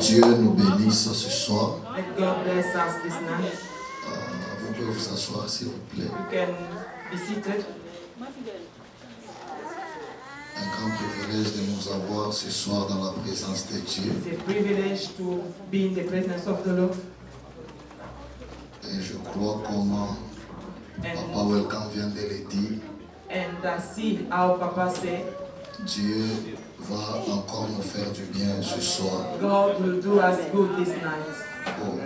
Dieu nous bénisse ce soir. Let God bless us this night. Vous pouvez vous asseoir s'il vous plaît. You can be seated. Un grand privilège de nous avoir ce soir dans la présence de Dieu. It's a privilege to be in the presence of the Lord. Et je crois comment Papa Welcome vient de le dire. And I see how Papa said, Dieu va encore nous faire du bien ce soir. God will do us good this night. Oh.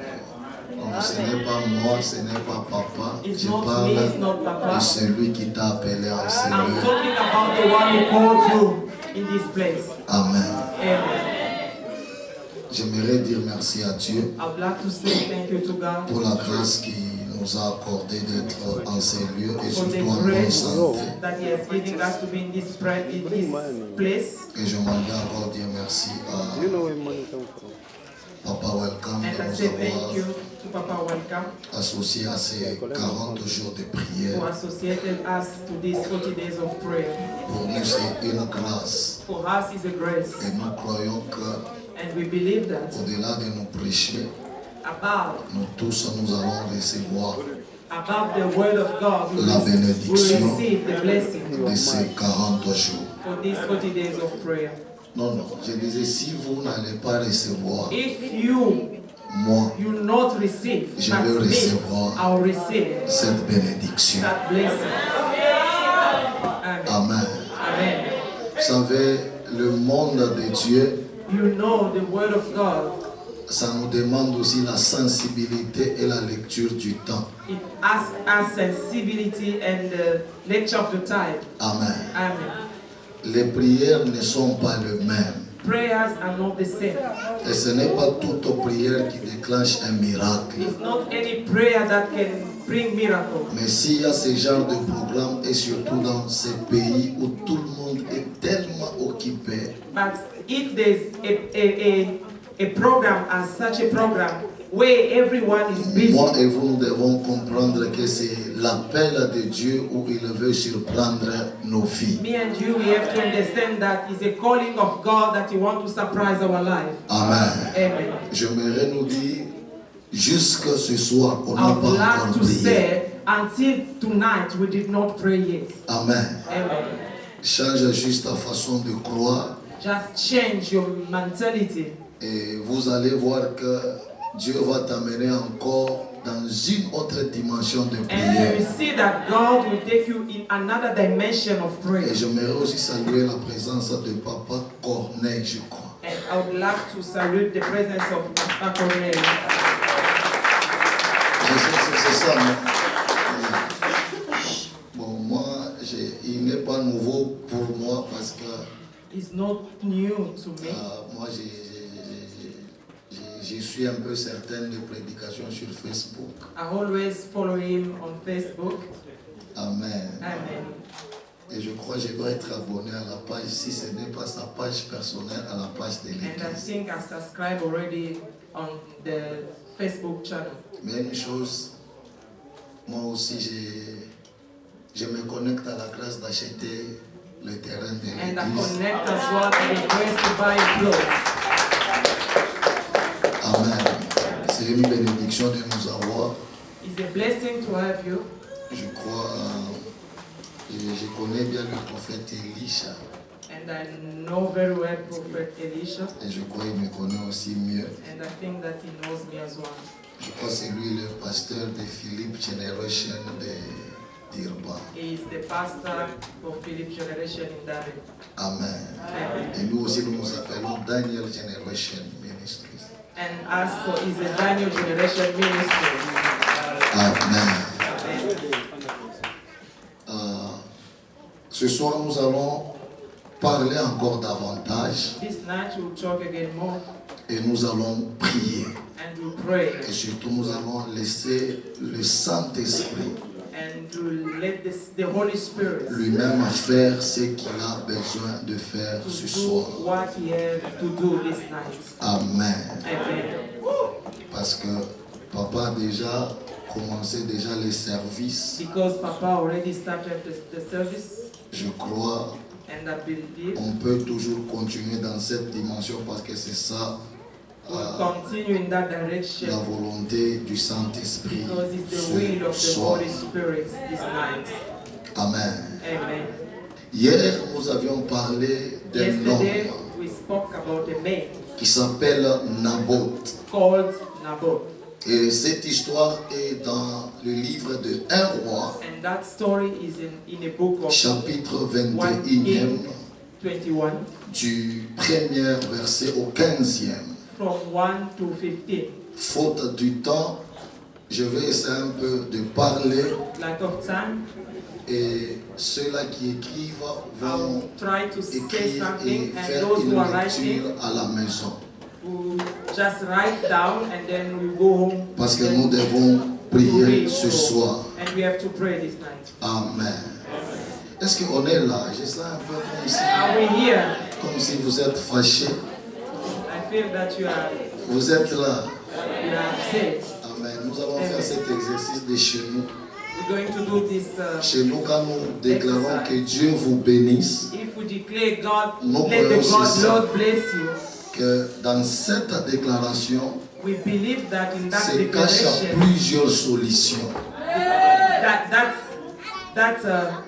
Donc, ce n'est pas moi, ce n'est pas Papa. It's Je not parle me, it's not Papa. de celui qui t'a appelé en I'm Seigneur. talking about the one who called you in this place. Amen. Amen. J'aimerais dire merci à Dieu I would like to say thank you to God pour la grâce qu'il nous a accordé d'être en ces lieux et for the surtout en bonne grace santé. that He has given us to be in this place. Et j'aimerais encore dire merci à Papa Welcome And I de say nous thank avoir you to Papa Welcome associés à ces 40 jours de who prière. associated us to these 40 days of prayer. Pour nous, c'est une grâce. For us is a grace. Et nous croyons que And we believe that au-delà de nos péchés, above nous tous nous allons recevoir the word of God, we La will bénédiction receive the blessing de ces 40 jours. for these 40 days of prayer. Non, non, je disais, si vous n'allez pas recevoir, If you moi, not receive, je but vais me, recevoir I'll receive cette bénédiction. that blessing. Amen. Amen. Amen. Vous savez, le monde de Dieu, You know the word of God, ça nous demande aussi la sensibilité et la lecture du temps. it asks us sensibility and the lecture of the time. Amen. Amen. Les prières ne sont pas les mêmes. Prayers are not the same. Et ce n'est pas toute prière qui déclenche un miracle. It's not any prayer that can bring miracle. Mais s'il y a ce genre de programme, et surtout dans ces pays où tout le monde est tellement occupé, But if there's a program as such a program where everyone is busy, moi et vous, nous devons comprendre que c'est l'appel de Dieu où il veut surprendre nos vies. me and you, we have to understand that it's a calling of God that He wants to surprise our life. Amen. Amen. J'aimerais nous dire, jusque ce soir, on I n'a would pas like encore to prié. say, until tonight, we did not pray yet. Amen. Amen. Change juste ta façon de croire Just change your mentality. et vous allez voir que Dieu va t'amener encore dans une autre dimension de And you prière. will see that God will take you in another dimension of Et prayer. j'aimerais aussi saluer la présence de Papa Corneille, je crois. And I would like to salute the presence of Papa Cornelius. Je sais que c'est ça, non? Bon, moi, il n'est pas nouveau pour moi parce que It's not new to me. moi, je suis un peu certaine des prédications sur Facebook. I always follow him on Facebook. Amen. Amen. Et je crois que je dois être abonné à la page, si ce n'est pas sa page personnelle, à la page de And I l'église. think I subscribe already on the Facebook channel. Mais une chose, moi aussi, je me connecte à la grâce d'acheter le terrain de And I l'église. connect as well to the grace to buy clothes. Amen. C'est une bénédiction de nous avoir. It's a blessing to have you. Je crois, je connais bien le prophète Elisha. And I know very well Prophet Elisha. Et je crois qu'il me connaît aussi mieux. And I think that he knows me as well. Je crois que c'est lui le pasteur de Philippe Generation d'Irba. He is the pastor of Philip Generation in Dari. Amen. Amen. Et nous aussi, nous nous appelons Daniel Generation Ministries. And as for is a Daniel Generation ministry. Amen. Amen. Ce soir, nous allons parler encore davantage This night we'll talk again more et nous allons prier. and we'll pray. Et surtout, nous allons laisser le Saint-Esprit And we'll let the Holy Spirit lui-même faire ce qu'il a besoin de faire to ce do soir. what he has to do this night. Amen. Amen. Parce que Papa a déjà commencé déjà les services. Because Papa already started the service, Je crois and I believe on peut toujours continuer dans cette dimension parce que c'est ça will continue in that direction la volonté du Saint-Esprit because it's the ce will of the soir. Holy Spirit this night. Amen. Amen. Hier, nous avions parlé d'un Yesterday homme we spoke about a man qui s'appelle Naboth. called Naboth. Et cette histoire est dans le livre de 1 roi, And that story is in a book of chapitre 1 21e, King 21, du 1er verset au 15e. from 1 to 15. Faute du temps, je vais essayer un peu de parler Lack of time, et ceux-là qui écrivent vont I'll try to say écrire something, et and faire those une who are writing lecture à la maison. will just write down and then we go home. Parce que and nous devons prier read. ce soir. And we have to pray this night. Amen. Est-ce qu'on est là? Je sens un peu Are we here? comme si vous êtes fâchés. I feel that you are Vous êtes là. upset. Amen. Nous allons faire cet exercice de chez nous. We're going to do this. Chez nous, quand nous déclarons que Dieu vous bénisse, If we declare God, Nous let the croyons God, c'est ça. Lord bless you. que dans cette déclaration We believe that in that se cachent declaration, plusieurs solutions. that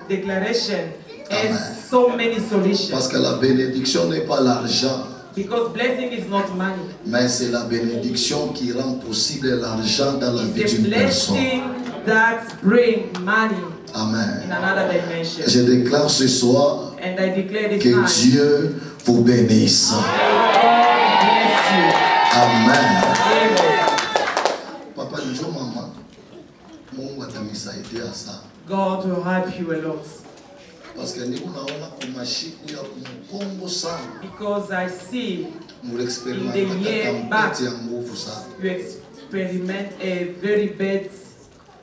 declaration has Amen. so many solutions. Parce que la bénédiction n'est pas l'argent, Because blessing is not money. mais c'est la bénédiction qui rend possible l'argent dans la vie It's the d'une personne. blessing that brings money in Amen. another dimension. Je déclare ce soir And I declare this que night, Dieu vous bénisse. God bless you. Amen. Amen. Papa, njoo mama. Mungu atanisaidia sana. God will help you a lot. Parce que niko naona kumashiku ya kumkongo sana. Because I see Mulexperimente In the year back, ya nguvu sana. you experiment a very bad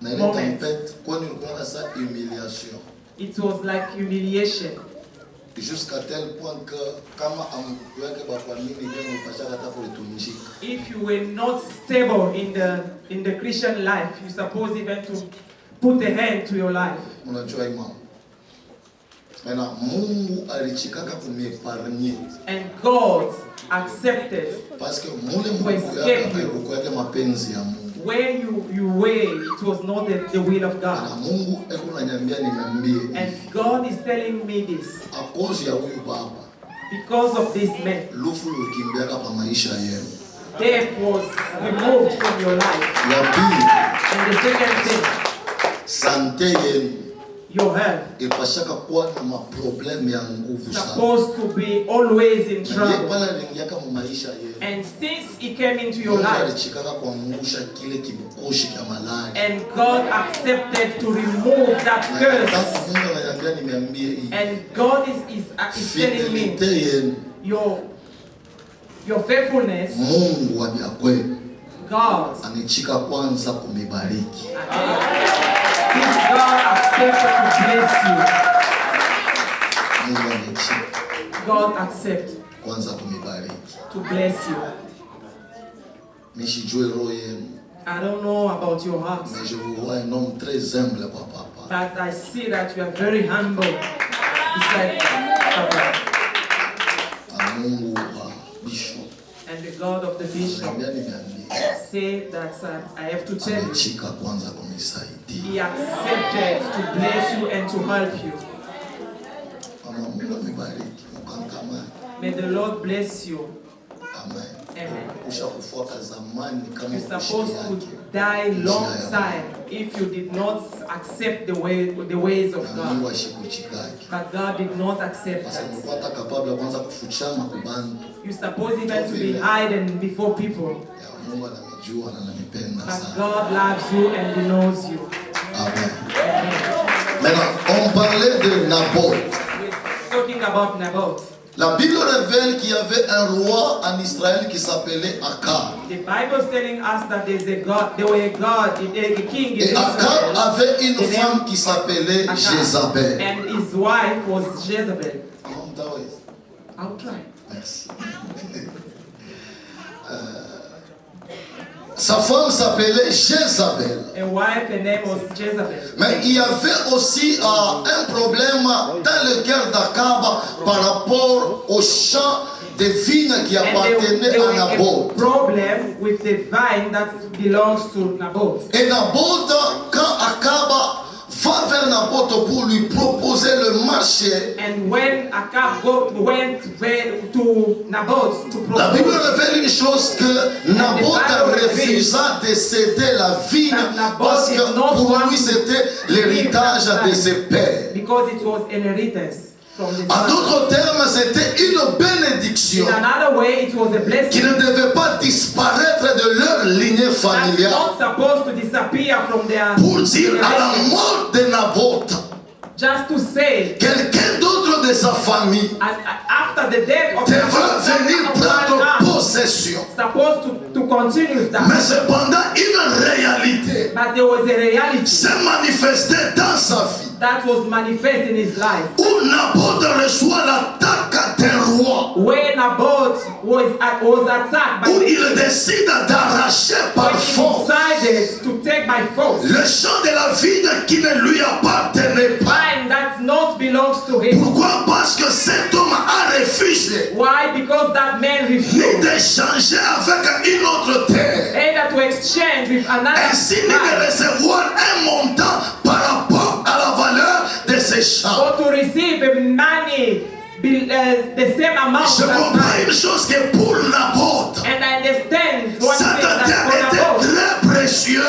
Na ile moment. tempête, kwani ulikuwa sa humiliation. It was like humiliation. Jusqu'à tel point que kama amkuweke bafamili ndio mpashaka hata kulitumishika. If you were not stable in the Christian life, you're supposed even to put a hand to your life. Unajua hii mama. Maana Mungu alichikaka kumiepargne. And God accepted Parce que mule Mungu yake mapenzi ya Mungu. where you were, it was not the will of Na God. Mungu unaniambia niambie. And God is telling me this A cause ya huyu baba. because of this man. Lufu lukimbiaka pa maisha yenu. Death was removed from your life. Ya pili, And the second thing, sante yenu your health ipashaka kuwa na maprobleme ya nguvu sana. supposed to be always in Ndiye trouble. pale aliingiaka mu maisha yenu. And since he came into your Mungu life, alichikaka kuangusha kile kibukoshi kya malaya. and God accepted to remove that curse. Mungu ananiambia nimeambie hii. And God is telling me Fidelite yenu your faithfulness, Mungu wa kweli God, anichika kwanza kumibariki. this God accepted to bless Mungu anichika you. God accept kwanza kumibariki. to bless you. Nishijue roho yenu. I don't know about your heart, Mais je vous vois un homme très humble, papa. but I see that you are very humble. It's like Papa. A Mungu wa bishop. And the God of the bishop Ananiambia nimeambia. said that I have to tell you, Amechika kwanza kunisaidia. He accepted to bless you and to help you. Mama Mungu amibariki. Mkankama. May the Lord bless you. Amen. Amen. Ushakufuata zamani kama You're supposed to die long time if you did not accept the ways of na Mungu God. ashikuchikaki. But God did not accept Sasa that. nilikuwa hata kapabla kwanza kufuchama kubandu. You're supposed even to be hidden before people. Ya Mungu ananijua na ananipenda But sana. God loves you and He knows you. Amen. Amen. Maintenant, on parlait de Naboth. We're talking about Naboth. La Bible révèle qu'il y avait un roi en Israël qui s'appelait Akab. The Bible is telling us that there's a God, there were a God, a king in Et Akab Israel. avait une The name femme qui s'appelait Akab. Jézabel. And his wife was Jezebel. I'll try. Merci. Sa femme s'appelait Jézabel. A wife, her name was Jezebel. Mais il y avait aussi un problème dans le cœur d'Akab par rapport au chant des vignes qui And appartenaient there à was a Naboth. problem with the vine that belongs to Naboth. Et Naboth, quand Akab va vers Naboth pour lui proposer le marché, And when Akab went to Naboth to la Bible propose, révèle une chose que Naboth refusa de céder la vigne parce que pour lui c'était l'héritage de ses pères. because it was an inheritance from the En father. d'autres termes, c'était une bénédiction In another way, it was a qui blessing ne devait pas disparaître de leur lignée that's familiale. not supposed to disappear from their Pour dire à la generation. mort de Naboth, Just to say, quelqu'un d'autre de sa famille after the death of devra Naboth, venir someone prendre else possession. supposed to continue that. Mais cependant, une réalité But there was a reality s'est manifestée dans sa vie that was manifest in his life. où Naboth reçoit l'attaque d'un roi, When Naboth was attacked by où the il décide d'arracher par when he force decided to take by force le champ de la vigne qui ne lui appartenait pas. vine that not belongs to him. Pourquoi? Parce que cet homme a refusé Why? Because that man ni refused d'échanger avec une autre terre, either to exchange with another ainsi ni de vine recevoir un montant par rapport à la valeur de ses champs. or to receive money the same amount Je as comprends mine. une chose que pour Naboth, And I understand one thing cette that terre for était Naboth, très précieuse,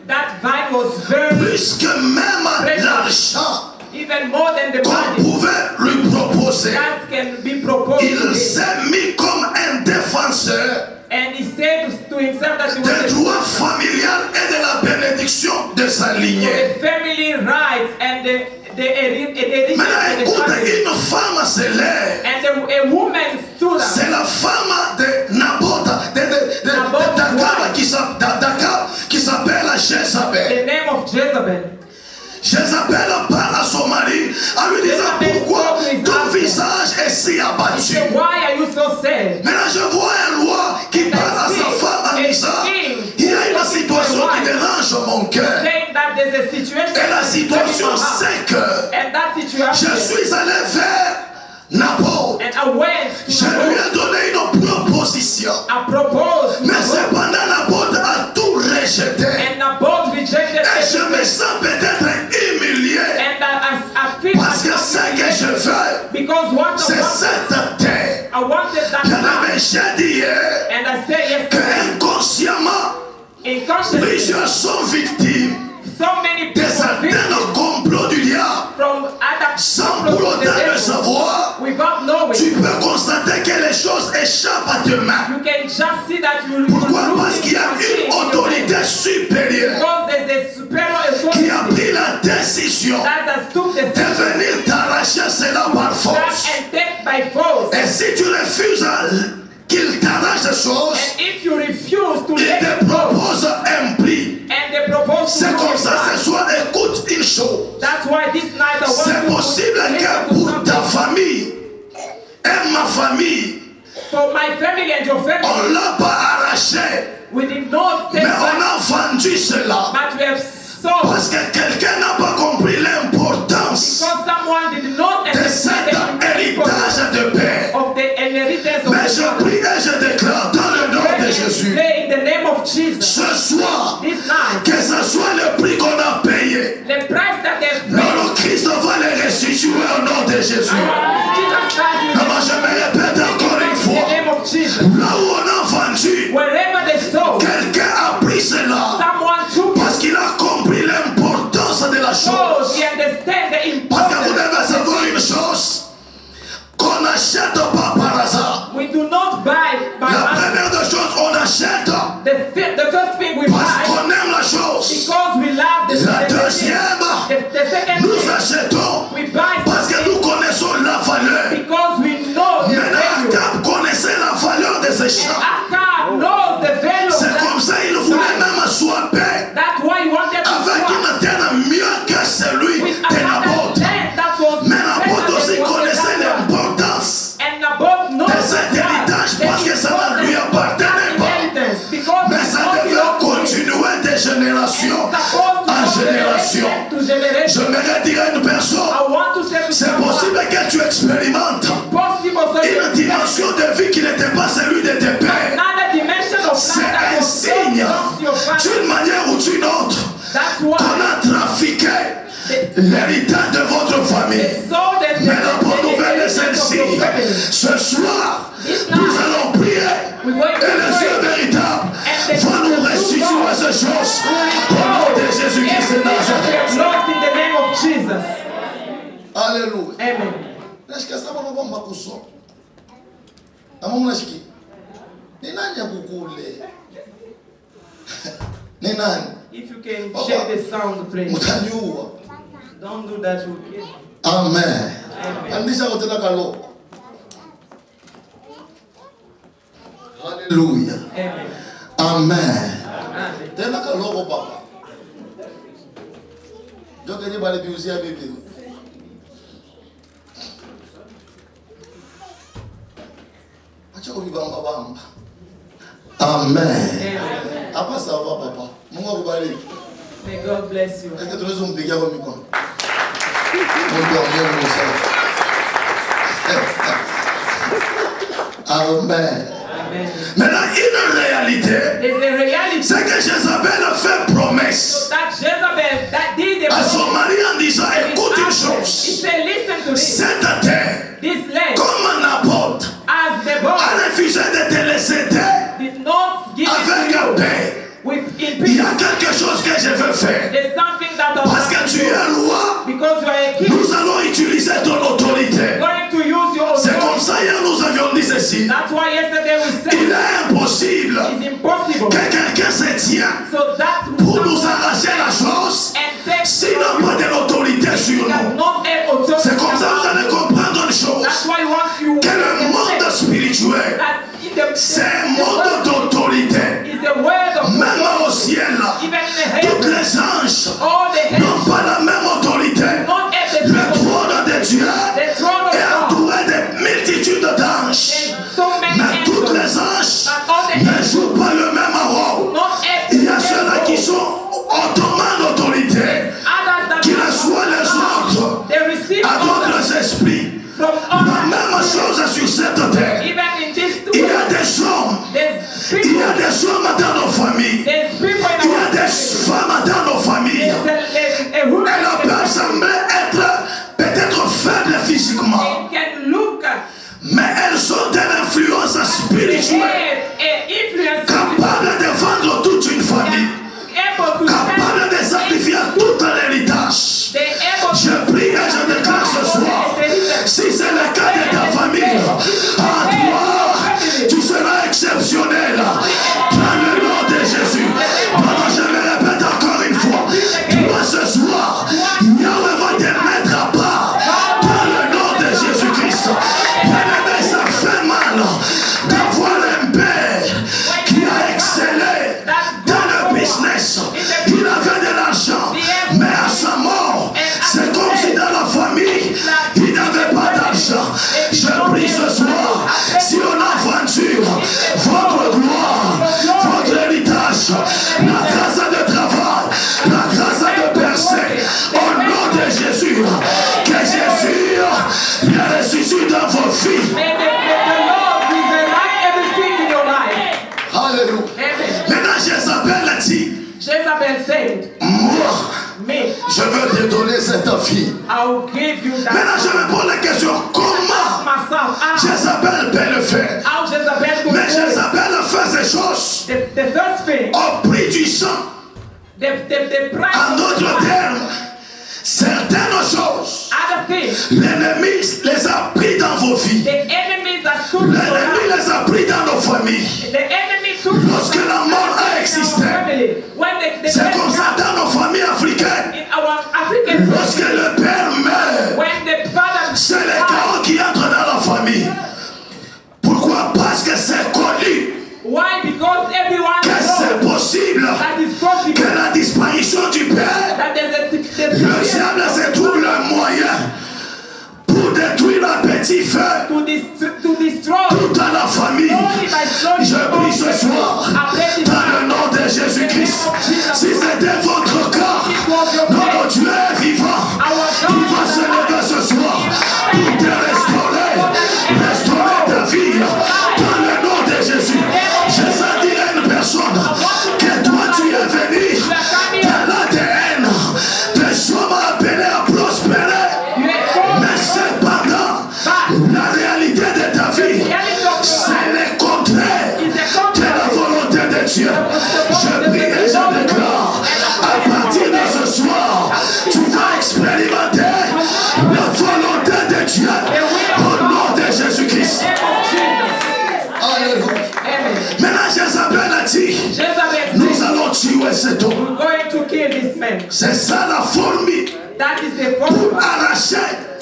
that vine was very plus que même l'argent even more than the qu'on money pouvait lui proposer. that can be proposed to Il him. s'est mis comme un défenseur And he said to himself that he des was droits familiales et de la bénédiction de sa lignée. the family rights and the heritage Maintenant, of the écoute, family. une femme se lève. And a woman stood up. C'est la femme de Naboth, d'Akab qui s'appelle Jézabel. The name of Jezebel. Jézabel parle à son mari en lui disant pourquoi ton visage est si He abattu. said, why are you so sad? Maintenant, je vois un roi qui parle à sa femme en disant il y a une situation qui dérange mon cœur. Saying that there's a situation Et la situation, in my heart. c'est que And that je situation, suis allé vers Naboth. and I went Je to lui Naboth. ai donné une proposition. I proposed to Mais Naboth. cependant, Naboth a tout rejeté. And Naboth rejected Et je me everything. sens peut-être humilié. And I feel Parce que ce que je veux, because what I c'est wanted, cette terre. I wanted that Bien man. aimé, j'ai dit hier And I said yes, que inconsciemment, unconsciously, plusieurs sont victimes so many de people certains complots du diable. from other Sans people pour to the autant le devil savoir, without knowing. tu peux constater que les choses échappent à tes mains. You can just see that you Pourquoi? lose Parce qu'il y a something une in your autorité life. supérieure Because there's a superior qui a authority pris la décision that has took the de decision venir t'arracher cela par force. and take by force. Et si tu refuses qu'il t'arrache ces choses, And if you refuse to il let te it go, propose un prix. and they propose to C'est do comme it ça back, ce soir, écoute une chose. that's why this night I C'est want you possible to listen que to pour ta something. famille et ma famille, For my family and your on family, ne l'a pas arraché, we did not take mais on back, a vendu cela. but we have sold Parce que quelqu'un n'a pas compris l'importance because someone did not de cet understand the héritage importance de paix. of the inheritance of Mais the je family. prie et je déclare dans le nom de Jésus, Pray in the name of Jesus. ce soir, This night, que ce soit le prix qu'on a payé, the price that they've paid, le Christ va les restituer au nom de Jésus. Jesus Christ will Alors je me répète encore une in the fois, name of Jesus. là où on a vendu, Wherever they sold, quelqu'un a pris cela someone took it. parce qu'il a compris l'importance de la So chose. he understand the Parce que vous importance. devez savoir une chose, qu'on n'achète pas par hasard. We do not buy by La us. première des choses, on achète The first thing we parce buy qu'on aime la chose. because we love the La thing. deuxième, The second nous thing achetons we buy parce que something nous connaissons la valeur. because we know the Maintenant, value. Akab connaissait la valeur de ses champs. Akab knows the value of C'est comme ça that. il voulait même swapper That's why he wanted to avec swap une terre mieux que celui with de another Naboth. land that was Mais Naboth better aussi than what connaissait that one. l'importance And Naboth knows de cet héritage parce que ça ne lui appartenait pas. because Mais ça devait continuer de génération en génération. Je me dire à une personne, I want to say to c'est someone, possible que tu expérimentes possible so you une dimension dimension de vie qui n'était pas celui de tes pères. Another dimension of C'est life that un was signe not your father. d'une manière ou d'une autre That's qu'on why a trafiqué l'héritage de votre famille. they saw that Mais la bonne nouvelle est celle-ci. your family. Ce soir, This nous night, allons prier we're going et to le Dieu pray. véritable And the va nous true restituer God ces choses will au nom de restore Jésus-Christ de everything that we have Nazareth. lost in the name of Jesus. Alléluia. Amen. Nashika sasa baba makuso. Ama mnashiki. Ni nani akukule? Ni nani? If you can Baba, check the sound, please. Mtaniua. Don't do that again. Amen. Amen. Andisha kutenda kaloko. Hallelujah. Amen. Amen. Amen. Tena kaloko papa. Joke ni bali biusia bibi. Acha kubibamba bamba. Amen. Amen. Hapa sawa papa. Mungu akubariki. May God bless you. Est-ce que tunaweza kumpigia kwa mikono? Mungu amwone sana. Amen. Amen. Maintenant, une réalité, There's a reality c'est que Jézabel a fait promesse that Jezebel that did the à son mari en disant, écoute une He chose, said, listen to this. cette terre, This land, comme Naboth, as the boy a refusé de te laisser terre did not give avec it to you paix. with in Il y a peace. quelque chose que je veux faire. There's something that Parce que tu es roi, because you are a king, nous allons utiliser ton autorité. going to use your C'est comme authority. ça, hier nous avions dit ceci. That's why yesterday we said Il est impossible it's impossible. que quelqu'un se tienne So that's pour nous arracher la chose and take s'il n'a pas de l'autorité sur does nous. not have authority. C'est comme ça que vous allez comprendre une That's chose. why once you Que le monde spirituel, that in the, c'est un the monde word d'autorité. is the word of Même God. au ciel, Even in the tous heaven, les anges all the n'ont heavens pas la même autorité. not have the Le same trône de Dieu the throne est of God. entouré de multitudes d'anges. There's so many Mais tous angels, les anges but all the ne angels jouent pas le même rôle. not have Il y a the same ceux-là qui role. sont automatiques d'autorité, Others that qui reçoivent les ordres they receive à orders d'autres esprits. from La others. même chose sur cette terre. Even in this Il y a world, des hommes, there's il y people, a des hommes dans nos familles, there's people il in y a our des family. femmes dans nos familles. There's a woman Elles peuvent sembler être peut-être faibles physiquement, they can look at mais elles ont une influence they spirituelle have an influence capable de vendre toute une famille, able to capable de sacrifier tout l'héritage. they able to Je prie et je déclare ce soir, si c'est le cas de ta famille, en toi, tu seras exceptionnel. Dans le nom de Jésus. Maintenant, je me répète encore une fois. Toi, ce soir, Yahweh va te mettre à part. Dans le nom de Jésus-Christ. Bien-aimé, ça fait mal d'avoir un père qui a excellé dans le business. Il avait de l'argent, mais à sa mort, c'est comme si dans la famille, il n'avait pas d'argent. Je prie ce soir, si on a vendu votre gloire, votre héritage, la grâce de travail, la grâce de percer, au nom de Jésus, que Jésus le ressuscite dans vos vies. may the Lord resurrect everything in your life. Alléluia. Amen. Maintenant, Jézabel dit, Jezebel said, moi, me, je veux te donner cette fille. I will give you that. Maintenant, je me pose la question, comment myself out. Jézabel peut le faire? How Jezebel could Mais do it. Jézabel fait ces choses The first thing, au prix du sang. the price En of d'autres life. termes, certaines choses, Other things, l'ennemi les a pris dans vos vies. the enemies are took your L'ennemi life. les a pris dans nos familles. The enemy took Lorsque la mort a existé, when the c'est comme ça dans nos familles africaines. in our African Lorsque le père meurt, when the father c'est les chaos qui entrent dans la famille. Pourquoi? Parce que c'est connu why? Because everyone que c'est knows possible that is possible que la disparition du père, that there's le diable se trouve le moyen pour détruire un petit feu to destroy toute la famille. only by slowing Je down. prie dit, nous allons tuer cet homme. we're going to kill this man. C'est ça la formule That is the pour formula, arracher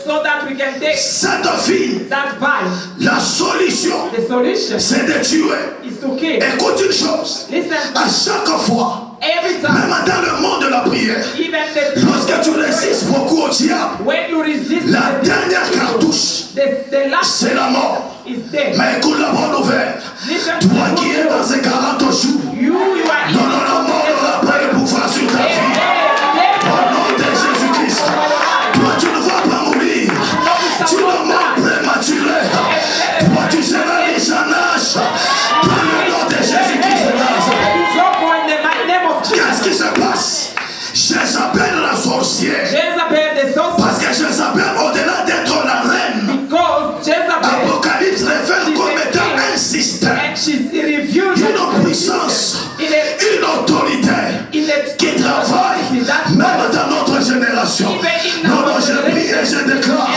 so that we can take cette fille. that vice. La solution, The solution c'est de tuer. is to kill. Écoute une chose, Listen, à chaque fois, every time, même dans le monde de la prière, even the lorsque tu résistes beaucoup au diable, when you resist la the dernière cartouche, the last c'est la mort. is death. Mais écoute la bonne nouvelle. Listen to Toi the qui good es dans news. ces 40 jours, You are non, non, la mort n'aura pas le pouvoir sur ta vie. Au nom de Jésus-Christ, toi tu ne vas pas mourir. Tu ne meurs prématuré. Toi tu seras riche en âge. Dans le nom de Jésus-Christ de Nazareth. Qu'est-ce qui se passe? Jézabel la sorcière. Jezebel the sorcerer, Parce que Jézabel, au-delà d'être la reine, because Jezebel Apocalypse révèle comme étant un système, and she's revealed une puissance, une autorité qui travaille même dans notre génération. Non, non, je prie et je déclare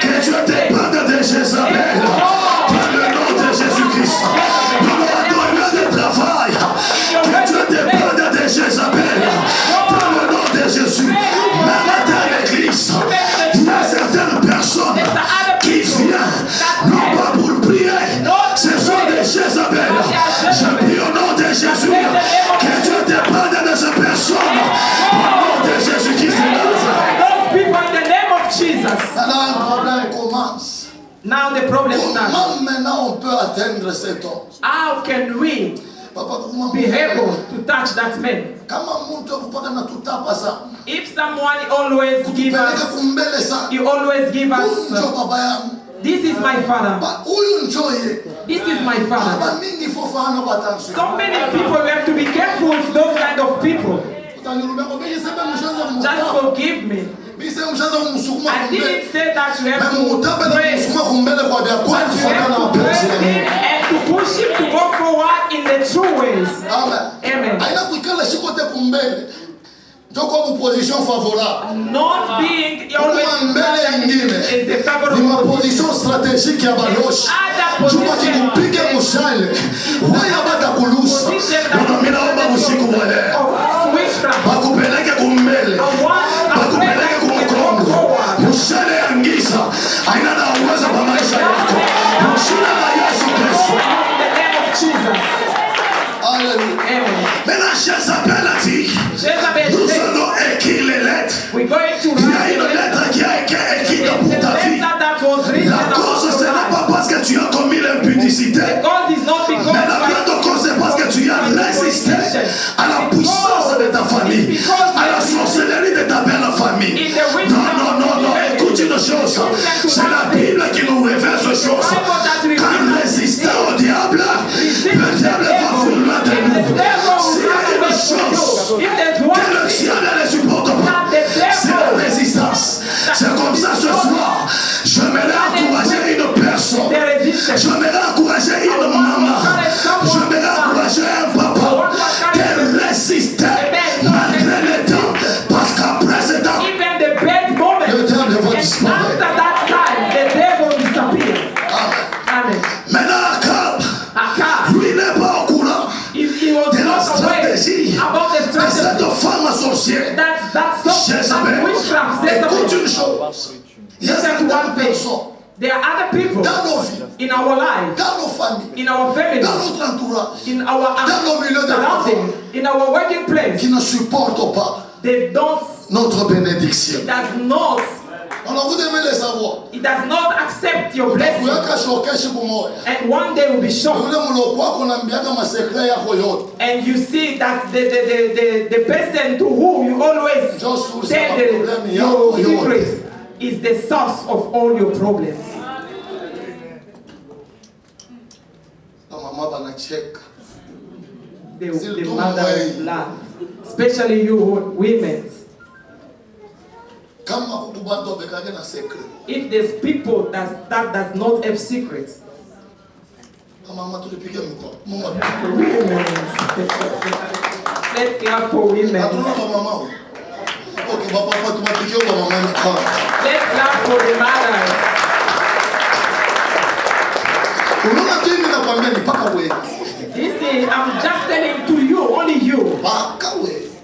que Dieu dépende de Jézabel. Dans le nom de Jésus-Christ. Nous avons lieu de travail. Que Dieu dépende de Jézabel. Dans le nom de Jésus. Même dans l'église, il y a certaines personnes qui viennent, non pas pour prier, ce sont des Jézabel. Je prie au nom de Jésus que Dieu dépende de ces personnes. Au nom de Jésus-Christ de Nazareth. those people in the name of Jesus. Alors un problème commence. Now the problem starts. Comment maintenant on peut atteindre cet homme? How can we Papa, comment be able to touch that man? kama mtu akupaka na tutapa sana. If someone always give Peleke us, kumbele sana. you always give Huyu us, njo baba yangu. this is my father, Huyu njo ye. this is my father. Baba mingi fofana watansi. So many people, we have to be careful with those kind of people. Utanirumia kwa biji sebe mshaza Just mutapa. forgive me. Biji sebe mshaza msukuma I kumbele. didn't say that you have Memu to mutapa na pray, msukuma kumbele kwa vya kwa but you kufuatana na have to mapenzi ya pray him Mungu. and to push him to go forward in the true ways. Amen. Amen. Aina kuikala shikote kumbele. Njo kwa position favorable. Not being always Kuma mbele ingine. is the Ni favorable maposition strategique ya baloshi. other Chuma kikupige position mushale. Wewe bata kulusa. Mimi naomba usiku wa leo of witchcraft. bakupeleke kumbele, bakupeleke kumkongo, mushale ya giza haina na uwezo kwa maisha yako. Mshina la Yesu Kristo. In the name of Jesus. Hallelujah. Amen. Maintenant, Jézabel a dit, Jezebel nous said, allons écrire les lettres. we're going to Il y a write une a letter. lettre qui a été écrite It's pour the ta vie. letter that was written La cause, about ce your n'est life. pas parce que tu as commis l'impudicité. The cause is not because Mais la grande cause, c'est parce que tu as résisté à la puissance de ta famille, à la sorcellerie de ta belle famille. Non, non, non, non, écoute une chose. C'est la Bible qui nous révèle ce chose. Quand résister au diable, le diable va fuir loin de nous. S'il y a une chose que le diable ne supporte pas, c'est la résistance. C'est comme ça ce soir. Je m'aimerais encourager une personne. J'aimerais encourager une maman. J'aimerais encourager un papa de résister malgré le temps. Parce qu'après ce temps, Even the bad moment, Le diable va and disparaître. after that time, the devil disappears. Amen. Amen. maintenant Akab, Akab, lui n'est pas au courant he was de la not aware stratégie about the de cette strategy femme sorcière. that witchcraft. Écoute Jezebel. une chose. Il y a Listen to certaines one thing. personnes There are other people dans nos vies, in our life, dans nos familles, in our dans families, notre entourage, in our dans nos milieux de surrounding, in our working place. qui ne supportent pas They don't, notre bénédiction. it does not, Alors vous devez le savoir. it does not accept your blessing. Kuyaka shoke siku moja. And one day will be shocked. Yule mloko wako unaambiaka masekre yako yote. And you see that the person to whom you always Just who tell is the problem, your yeah, secrets is the source of all your problems. Na mama banacheka. The mothers laugh, especially you women. Kama huku bantu wabekage na sekre. If there's people that does not have secrets, Na mama tulipiga mikono. Mungu women, let's clap for women. hatuna kwa mama huyu. Okay, baba tumapigie kwa mama mikono. Let's clap for the mothers. Unaona tu mimi nakwambia ni paka wewe. This I'm just telling to you, only you.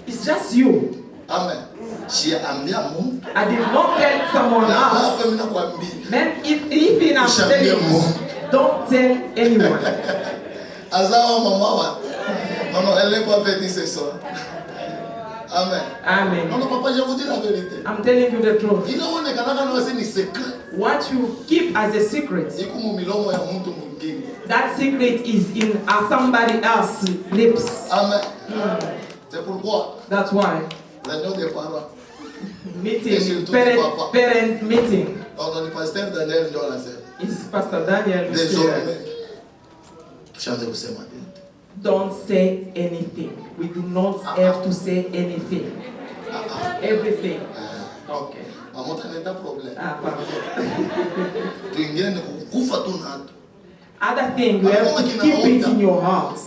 It's just you. Amen. I did not tell someone else. Then if I'm telling you, don't tell anyone. Non, elle n'est pas venue ce soir. Amen. Amen. Non, papa, je vous dis la vérité. I'm telling you the truth. Il est secret. What you keep as a secret, that secret is in somebody else's lips. Amen. C'est pourquoi That's why. l'agneau des parents. Meeting, parent meeting. On a le pasteur Daniel Njola. Is Pastor Daniel Désormais, changez-vous ce matin. Don't say anything. We do not have to say anything. Everything. Okay. Pardon. Other thing, you have to keep it in your heart.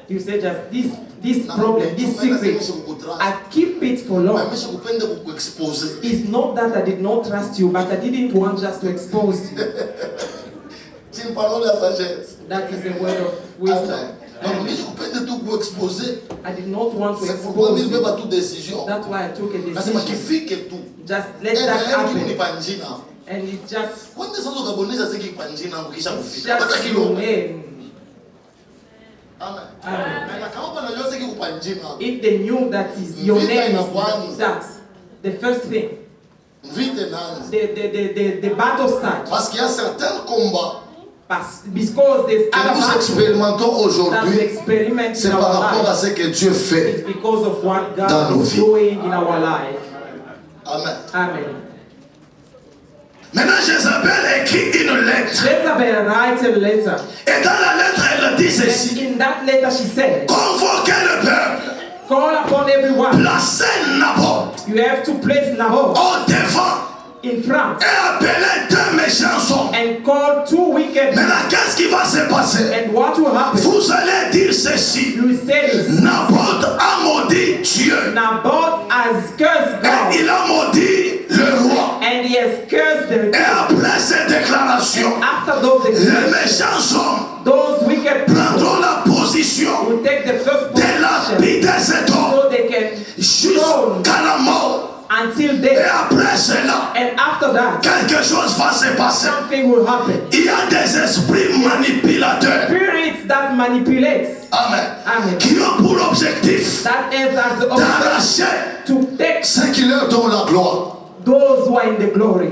You say just this problem, this secret, I keep it for long. It's not that I did not trust you, but I didn't want just to expose you. That is the word of wisdom. I did not want to expose you. That's why I took a decision. Just let that happen. And it's just your name. Amen. If they knew that is your name, that's the first thing. The battle starts. Parce qu'il y a certains combats because there's que nous expérimentons aujourd'hui, c'est par rapport à ce que Dieu fait it's because of what God dans nos is vies. doing in our life. Amen. Amen. Maintenant, Jézabel écrit une lettre. Jezebel writes a letter. Et dans la lettre, elle dit ceci. And in that letter she said, Convoquez le peuple. call upon everyone. Placez Naboth You have to place Naboth au devant in front et appelez deux méchants hommes. and call two wicked men. Maintenant, qu'est-ce qui va se passer? And what will happen? Vous allez dire ceci. You will say this. Naboth a maudit Dieu. Naboth has cursed Et God. il a maudit le roi. And he has cursed the Et après ces déclarations, after those les declarations, méchants hommes those wicked people prendront la position will take the first de position lapider cet homme so they can stone jusqu'à la mort. until Et death. après cela, And after that, quelque chose va se passer. something will happen. Il y a des esprits manipulateurs. Spirits that manipulate, Amen. Amen. Qui ont pour objectif that have as the object d'arracher to take Ce qui leur donne la gloire. those who are in the glory.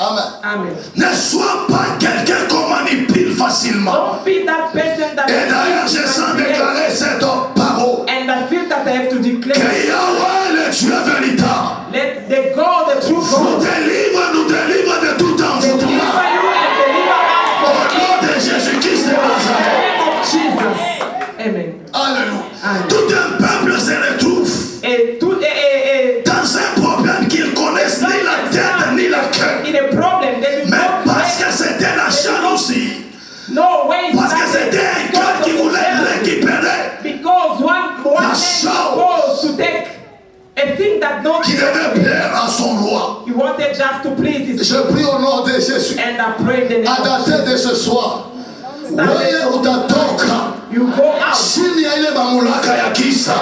Amen. Amen. Ne sois pas quelqu'un qu'on manipule facilement. Don't be that person that Et d'ailleurs, je sens déclarer cette parole. and I feel that I have to Que declare, Yahweh, le Dieu véritable, let the God, the true nous God, délivre de tout deliver you envoûtement. and deliver us Au nom de Jésus-Christ de in the Nazareth. name of Jesus. Amen. Alléluia. Amen. Tout un peuple se retrouve And to, dans un problème qu'ils connaissent ni la tête ni le cœur. in a problem, they will Mais not parce pray. que c'était la jalousie, No way. parce que c'était un cœur qui voulait récupérer, Because one La man chose. supposed to take a thing that don't qui devait plaire à son roi. he wanted just to please his Je prie au nom de Jésus. and I pray in the name À of dater de Jesus. ce soir, wewe utatoka You go out chini ya ile mamlaka ya giza.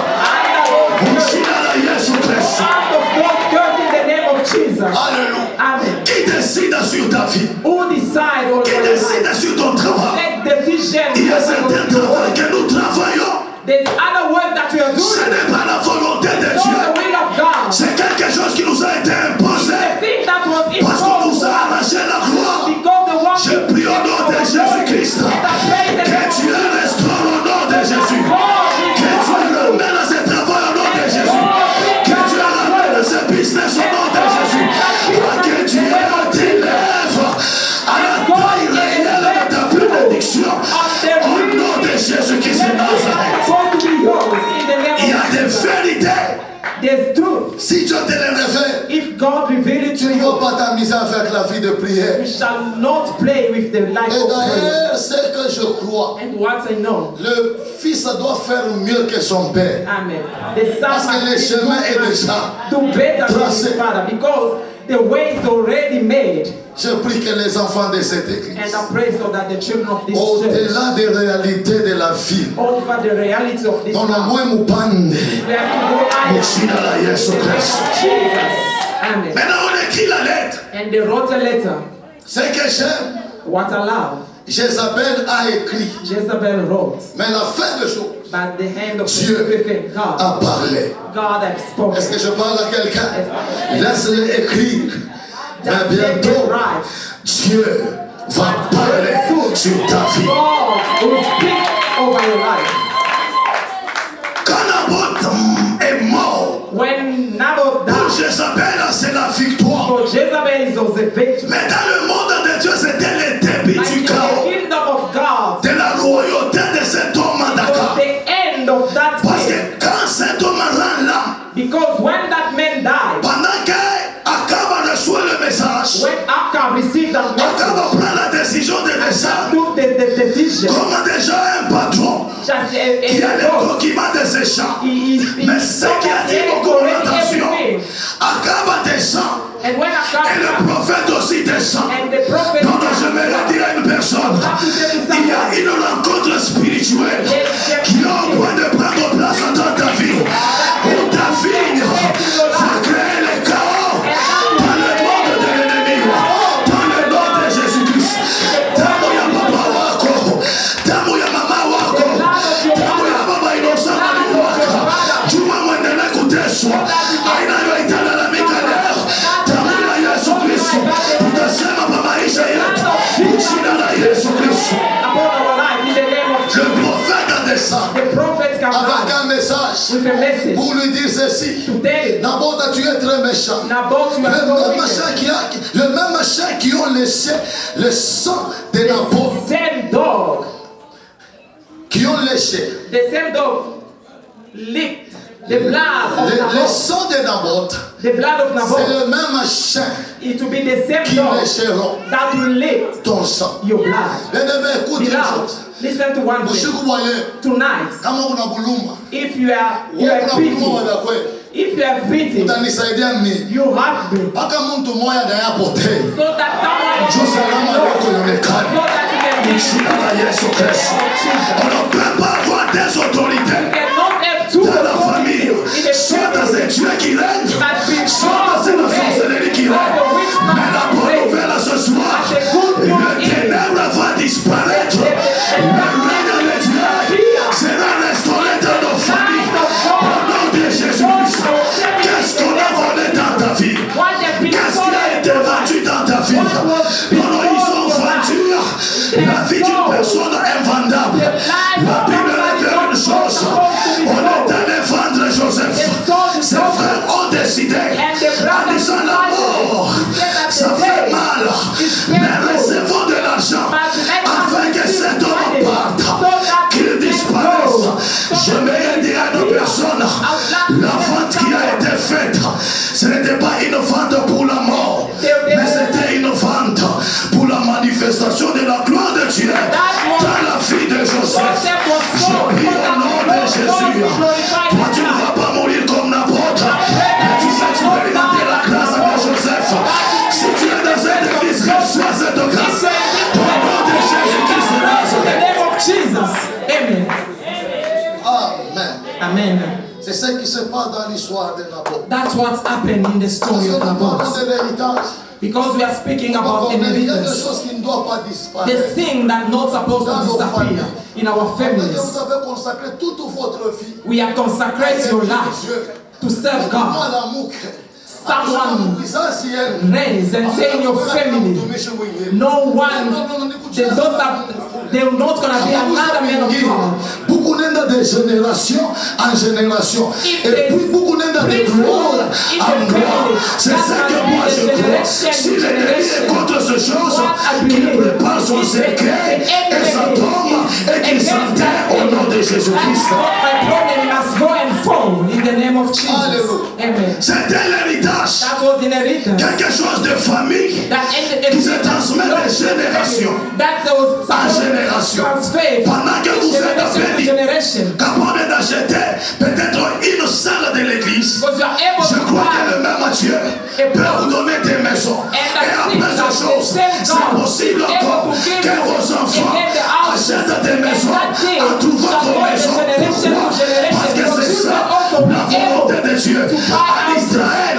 Jina la Yesu Kristo. out of God's curse in the name of Jesus. Alléluia. Amen. Qui décide sur ta vie? Who decide over Qui your décide life? sur ton travail? Take decision. Il y a certains travaux que nous travaillons. There's other work that we are Ce doing. n'est pas la volonté de It's not the Dieu. will of God. C'est quelque chose qui nous a été imposé. The thing that was Parce qu'on nous imposed a arraché la gloire. because the one Je prie au nom de Jésus-Christ. and I pray in the Que name of Dieu restaure au nom de Jésus. Que Dieu ramène à ce travail au nom de Jésus. Que Dieu ramène à ce business au nom de Jésus. Que Dieu t'élève à la taille réelle de ta bénédiction. Au nom de Jésus-Christ de Nazareth. going to be yours in the name Il y a of des Jesus. vérités. There's truth. Si Dieu te le révèle, If God reveal it tu to ne vas you, pas t'amuser avec la vie de prière. you shall not play with the life Et of prayer. d'ailleurs, c'est que je crois. And what I know, Le fils doit faire mieux que son père. Amen. The son Parce que le must chemin est déjà do better than his tracé. father because The way is already made. Je prie que les enfants de cette église, And I pray so that the children of this church, au-delà des réalités de la vie, over the reality of this dans le life, moins mupande, we have to go higher. Jina la Yesu Kristo. Jesus. Amen. Maintenant on écrit la lettre. And they wrote a letter. ce que j'aime, What allowed? Jézabel a écrit, Jezebel wrote. mais la fin des choses But the hand of Dieu everything, God. a parlé. God has spoken. Est-ce que je parle à quelqu'un? Laisse-le écrire. Mais Just let it bientôt, right. Dieu va parler sur ta vie. God will speak over your life. Quand Naboth est mort, When Naboth pour died, Jézabel, c'est la victoire. for Jezebel is the victory. Mais dans le monde de Dieu, c'était le début But du in the chaos, kingdom of God, de la royauté de cet homme was Dakar. the end of that Parce day. que quand cet homme rend l'âme, Because when that man died, pendant qu'Akab a reçu le message, when Akab received that Akab message, prend la décision de descendre. took the decision, Comme déjà un patron just qui a les boss, documents de ses champs. he Mais ce qui a dit beaucoup already d'attention, everything. Akab descend And when Akab et le prophète aussi descend. and the prophet Non, non, je vais le dire à une personne. Il y a une rencontre spirituelle qui est en train de prendre place dans ta vie. Où ta vie va créer le chaos dans le monde de l'ennemi. Dans le nom de Jésus-Christ. Tamu ya baba wako, tamu ya mama wako, tamu ya baba innocent wako. Juma mwendelee kuteswa. Aina yoyote lalamika leo. Tamu ya Yesu Kristo. Tutasema kwa maisha yetu. Jina la Yesu Kristo. upon our life in the name of Le Jesus. prophète descend The prophet came Avec back un message with a message pour lui dire ceci. to tell him, Naboth, tu es très méchant. Naboth, you are Le so même wicked. machin le même machin qui ont laissé le sang de Naboth, Same dog, qui ont léché the same dog licked the blood of le Naboth. sang de Naboth, The blood of c'est Naboth. le même machin It will be the same qui dog lécheront that will lick ton sang. your blood. Bien-aimé, écoute une Beloved, chose. listen to one thing. Usiku wa leo, Tonight, kama una buluma, if you are wewe una buluma beaten, wala kweli, if you are beaten, utanisaidia nini? you have been, Mpaka mtu mmoja ndiye apotee. so that someone Njoo salama yako ionekane. so that you can be. Jina la Yesu Kristo. On ne peut pas avoir des autorités You cannot have two dans la famille. authorities in the Soit dans family un Dieu qui règne, that be soit dans la sorcellerie qui règne. Mais la bonne nouvelle ce soir, le ténèbre va disparaître. Le règne de Dieu sera restauré dans nos familles. Au nom de Jésus-Christ. Qu'est-ce qu'on a volé dans ta vie? Qu'est-ce qui a été vendu dans ta vie? Non, non, ils ont vendu la vie d'une personne invendable. La Bible révèle une chose. On est allé vendre Joseph. Ses frères ont décidé en disant la mort, ça fait mal. Mais recevons de l'argent afin que cet homme parte, qu'il disparaisse. Je me dire à nos personnes, la vente qui a été faite, ce n'était pas une vente pour la mort, mais c'était une vente pour la manifestation de la gloire de Dieu dans la vie de Joseph. Je prie au nom de Jésus. Toi, tu ne vas pas mourir comme Naboth, mais tu vas expérimenter la grâce de Joseph. Si tu es dans cette église, reçois cette grâce. Au nom de Jésus-Christ de In the Nazareth. name of Jesus. Amen. Amen. Amen. C'est ce qui se passe dans l'histoire de Naboth. That's what happened in the Parce story que of nous parlons Naboth. de l'héritage. Because we are speaking about Il y a des inheritance. choses qui ne doivent pas The disparaître. thing that not supposed to disappear in our Parce que families. vous avez consacré toute votre vie We are consecrate your life to serve God. Someone raise and say in your family, no one, they're not going to be another man of God. Beaucoup n'aiment de génération en génération. Et puis beaucoup n'aiment de gloire en gloire. C'est ça que moi je crois. Si l'ennemi est contre ce chose, qu'il prépare son secret et sa tombe et qu'il s'enterre au nom de Jésus-Christ. My problem must go and fall in the name of Jesus. Amen. C'était l'héritage. That was inheritance. Quelque chose de famille qui se transmet de génération en génération. Pendant que vous êtes bénis, capable d'acheter peut-être une salle de l'église, je crois que le même Dieu peut vous donner des chose. C'est possible encore que vos enfants achètent des maisons en trouvant vos maisons. Pourquoi? Parce que c'est ça la volonté de Dieu. À Israël,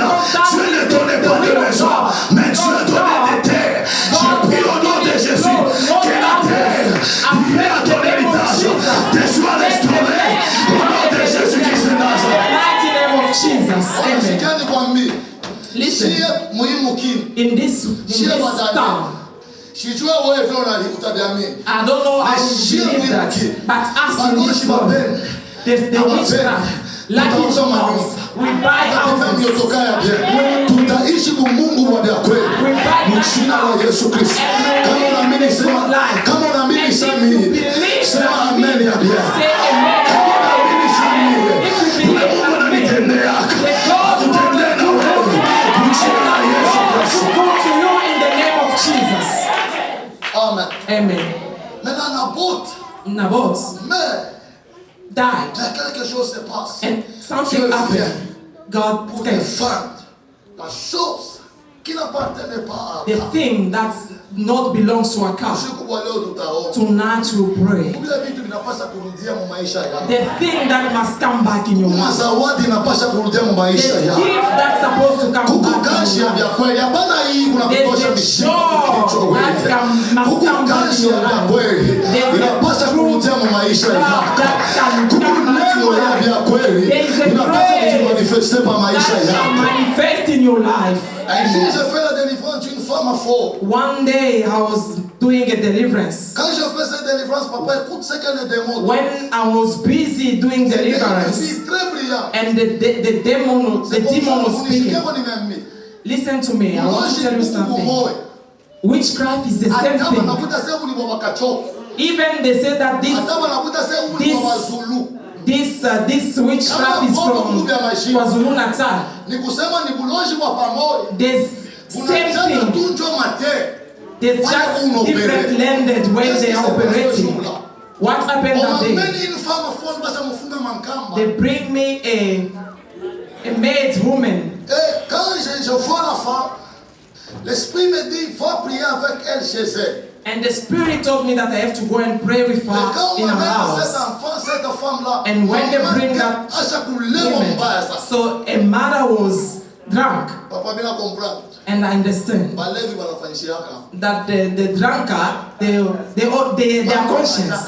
Dieu ne donnait pas de maison, mais Dieu donnait des terres. Je prie au nom de Jésus que la terre, Dieu a ton héritage, te soit restaurée au nom de Jésus-Christ de Nazareth. Jesus. Listen, in this town, I don't know how you believe that, but us in this world, the witchcraft, like it or not, we buy houses, tutaishi kumungu wa kweli mchina wa Yesu Kristo. Kama unaamini sema, kama unaamini sema amen ya Bwana. Kama unaamini sema Mungu ananitendea, atutendee na wewe mchina wa Yesu Kristo. Go to you in the name of Jesus. Amen. Amen. Maintenant Naboth died, quelque chose se passe. and something happened. God Pour came. défendre la chose qui n'appartenait pas à The thing that not belongs to a car. Tonight we pray. The thing that must come back in your life. The gift that's supposed to come back in your life. There's a joy that must come back in your life. There's a truth that can come back in your life. There's a grace that shall manifest in your life. One day I was doing a deliverance. When I was busy doing deliverance, and the demon was speaking. Listen to me, I want to tell you something. Witchcraft is the same thing. Even they say that this witchcraft is from KwaZulu Natal. There's same thing. There's just different landed where they are operating. What happened that day? They bring me a maid woman. And the spirit told me that I have to go and pray with her in her house. And when they bring that woman, so a mother was drunk. And I understand that the drunkard, they are conscious.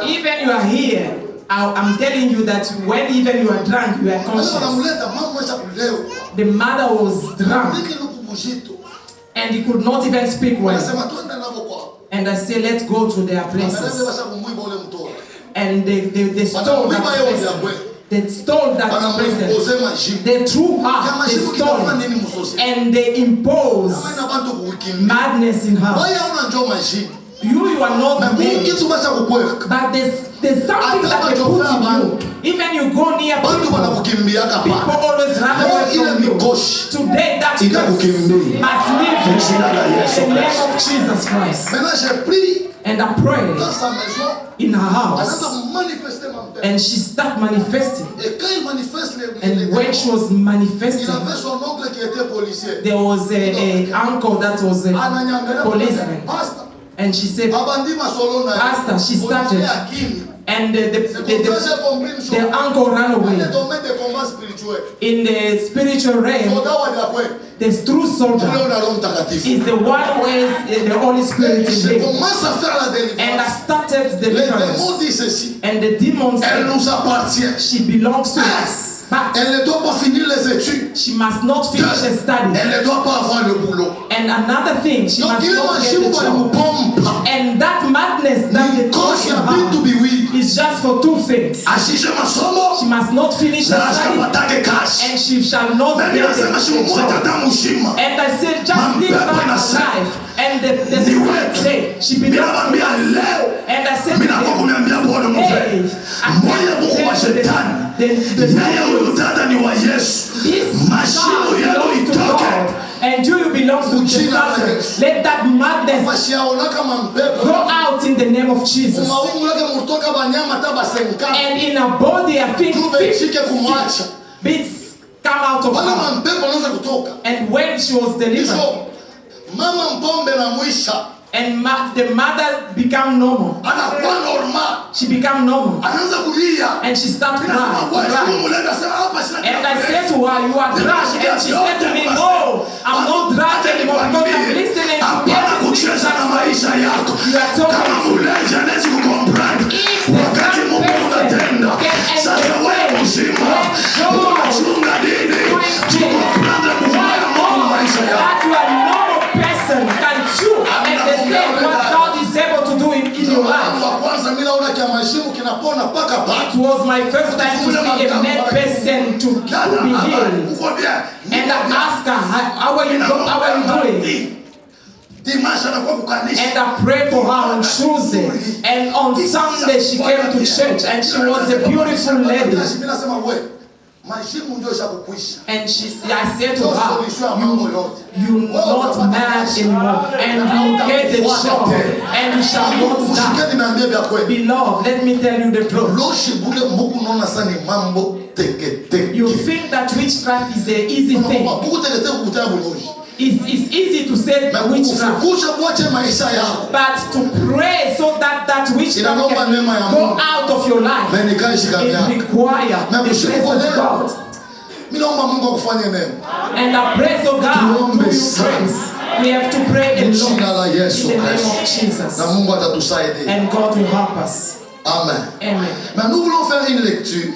Even you are here, I'm telling you that when even you are drunk, you are conscious. The mother was drunk. And he could not even speak well. And I said, let's go to their places. And they stole that person. They stole that person. They threw her. They stole it. And they imposed madness in her. You are not made. But there's something that they put in you. Even you go near people always run away from you. Today that curse must leave in the name of Jesus Christ. And I pray in her house. And she started manifesting. And when she was manifesting, there was an uncle that was a policeman. And she said, Pastor, she started. And the uncle ran away. In the spiritual realm, the true soldier is the one who is the Holy Spirit in him. And I started the deliverance. And the demon said, she belongs to us. But elle ne doit pas finir les études. She must not finish her study. Elle ne doit pas avoir le boulot. And another thing, she must not get the job. And that madness that they cause in her is just for two things. She must not finish her study, and she shall not get the job. And I said, just live back her life. And the Spirit said, she belongs to us. And I said, hey, and you belongs to Jesus. Let that madness go out in the name of Jesus. And in a body, I think bits come out of Wale her. mampepo wanaanza kutoka. And when she was delivered, Hizo mama mpombe na mwisha and the mother became normal. anakuwa normal. She became normal. Anaanza kulia. And she started Nasema, wewe crying. Mungu lenda sema hapa sina. And I said to her, you are drunk. And she said to me, no, I'm not drunk anymore because I'm listening to hapana kucheza na maisha yako. Kama mlevi anaweza kukomprehend wakati Mungu unatenda. Sasa wewe mzima unachunga nini? Tukomprehend Mungu maisha yako. That you are a normal person can you understand what God is able to do in your life. Kwanza mimi naona kama heshimu kinapona paka paka. It was my first time to see a mad person to be healed. And I asked her, how are you doing? And I prayed for her on Tuesday. And on Sunday she came to church and she was a beautiful lady. And I said to her, you're not mad anymore, and you get the job, and you shall not die. Beloved, let me tell you the truth. You think that witchcraft is an easy thing. It's easy to say witchcraft, but to pray so that witchcraft can go out of your life, it requires the presence of God. And I pray so God to you praise. We have to pray in the name of Jesus. And God will help us. Amen. Amen. Mais nous voulons faire une lecture.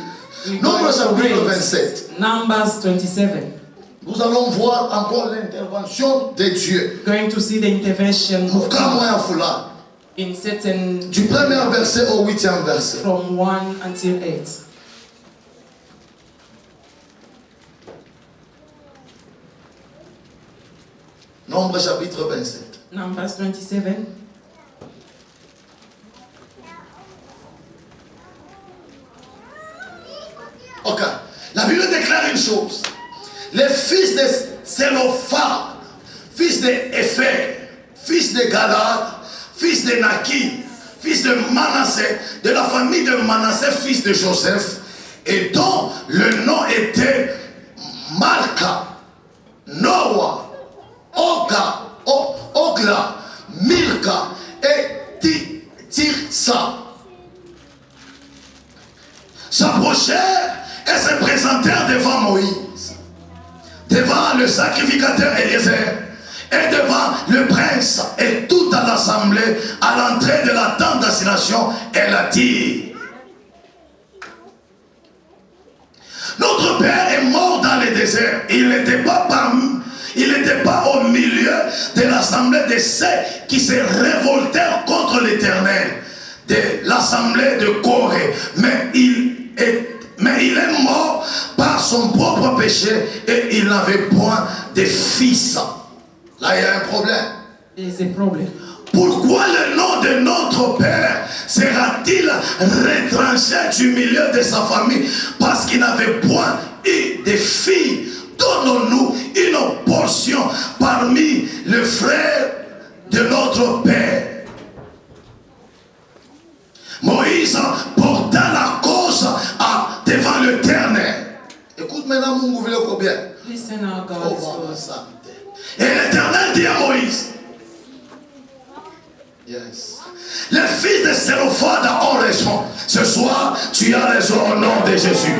Numbers chapitre 27. Numbers 27. Nous allons voir encore l'intervention de Dieu. Going to see the intervention of God in certain du premier verset au 8e verset. From 1 until 8. Nombre chapitre 27. Numbers 27. Ok. La Bible déclare une chose. Les fils de Sélophard, fils de Épher, fils de Galad, fils de Naki, fils de Manassé, de la famille de Manassé, fils de Joseph, et dont le nom était Malka, Noah, Ogla, Milka et Tirsa, s'approchèrent et se présentèrent devant Moïse, devant le sacrificateur Eliezer et devant le prince et toute l'assemblée à l'entrée de la tente d'assignation. Elle a dit: notre père est mort dans le désert. Il n'était pas au milieu de l'assemblée de ceux qui se révoltèrent contre l'Éternel, de l'assemblée de Corée, mais il est mort par son propre péché et il n'avait point de fils. Là, il y a un problème. There's a problem. Pourquoi le nom de notre Père sera-t-il retranché du milieu de sa famille? Parce qu'il n'avait point eu de filles. Donnons-nous une portion parmi les frères de notre Père. Moïse porta la cause devant l'Éternel. Écoute maintenant, mon gouvernement bien. Listen how God is good. Et l'Éternel dit à Moïse: Yes. les fils de Sélophard ont raison. Ce soir, tu as raison au nom de Jésus.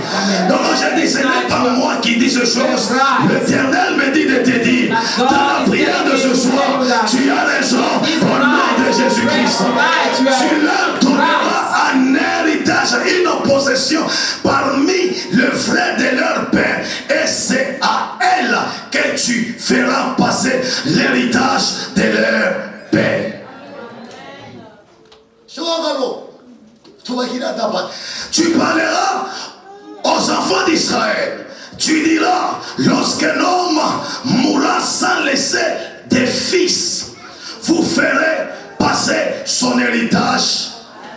Donc je dis, ce n'est pas moi qui dis ces choses. L'Éternel me dit de te dire, dans la prière de ce soir, tu as raison au nom de Jésus-Christ. Tu leur donneras un héritage, une possession parmi les frères de leur père. Et c'est à elle que tu feras passer l'héritage de leur père. Tu parleras aux enfants d'Israël. Tu diras, lorsqu'un homme mourra sans laisser des fils, vous ferez passer son héritage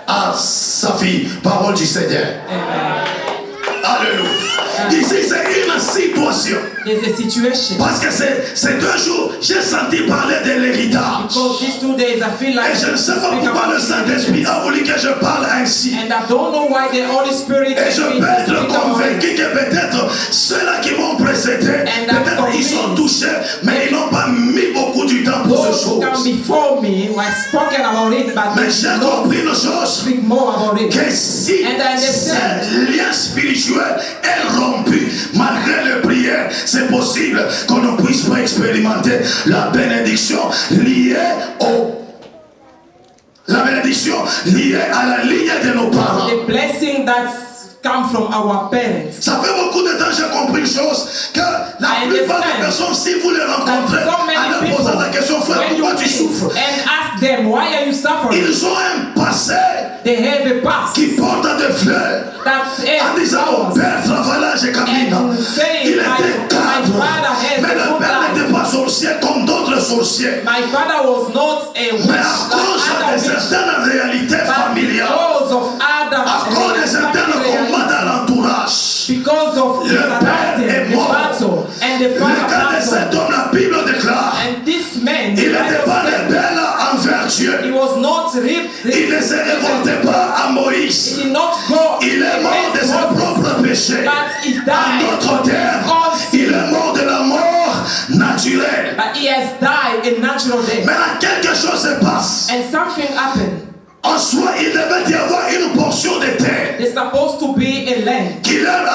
à sa fille. Parole du Seigneur. Amen. Alléluia. Ici, c'est une situation. There's a situation. Parce que ces 2 jours, j'ai senti parler de l'héritage. Because these 2 days I feel like Et je ne sais pas pourquoi le Saint-Esprit a voulu que je parle ainsi. and I don't know why the Holy Spirit Et je made me peux to être speak about convaincu it. que peut-être ceux-là qui m'ont précédé, peut-être ils sont touchés, mais ils n'ont pas mis beaucoup du temps pour ces Those who come choses. before me were spoken about it, but Mais they j'ai did not compris une chose, speak more about it. que si And I understand. ce lien spirituel est rompu, malgré les prières, c'est possible qu'on ne puisse pas expérimenter la bénédiction liée à la ligne de nos parents. The blessing that come from our parents. Ça fait beaucoup de temps que j'ai compris une chose, que la I plupart des understand. personnes, si vous les rencontrez, So en many leur people, posant la question, frère, when you pourquoi tu meet souffres? and ask them, why are you suffering? Ils ont un passé They have a past qui porte des fleurs. that's En disant, mon père travaillait chez Camina. and saying, Il était my cadre. father has Mais a le good père life. n'était pas sorcier comme d'autres sorciers. My father was not a witch Mais à cause like de other witch, certaines réalités but familiales, because of other à cause de certains combats dans l'entourage, because of le père est the mort. battle and the Le father cas de passed cet on. homme, la Bible déclare, And this man, il the n'était Bible pas said, rebelle envers Dieu. he was not Il ne se révoltait pas à He Moïse. did not go Il est mort de ses against Moses, propres péchés. but he En died d'autres for his termes, own il sin. est mort de la mort naturelle. But he has died a natural death. Maintenant, quelque chose se passe. And something happened. En soi, il devait y avoir une portion de terre There's supposed to be a land qui leur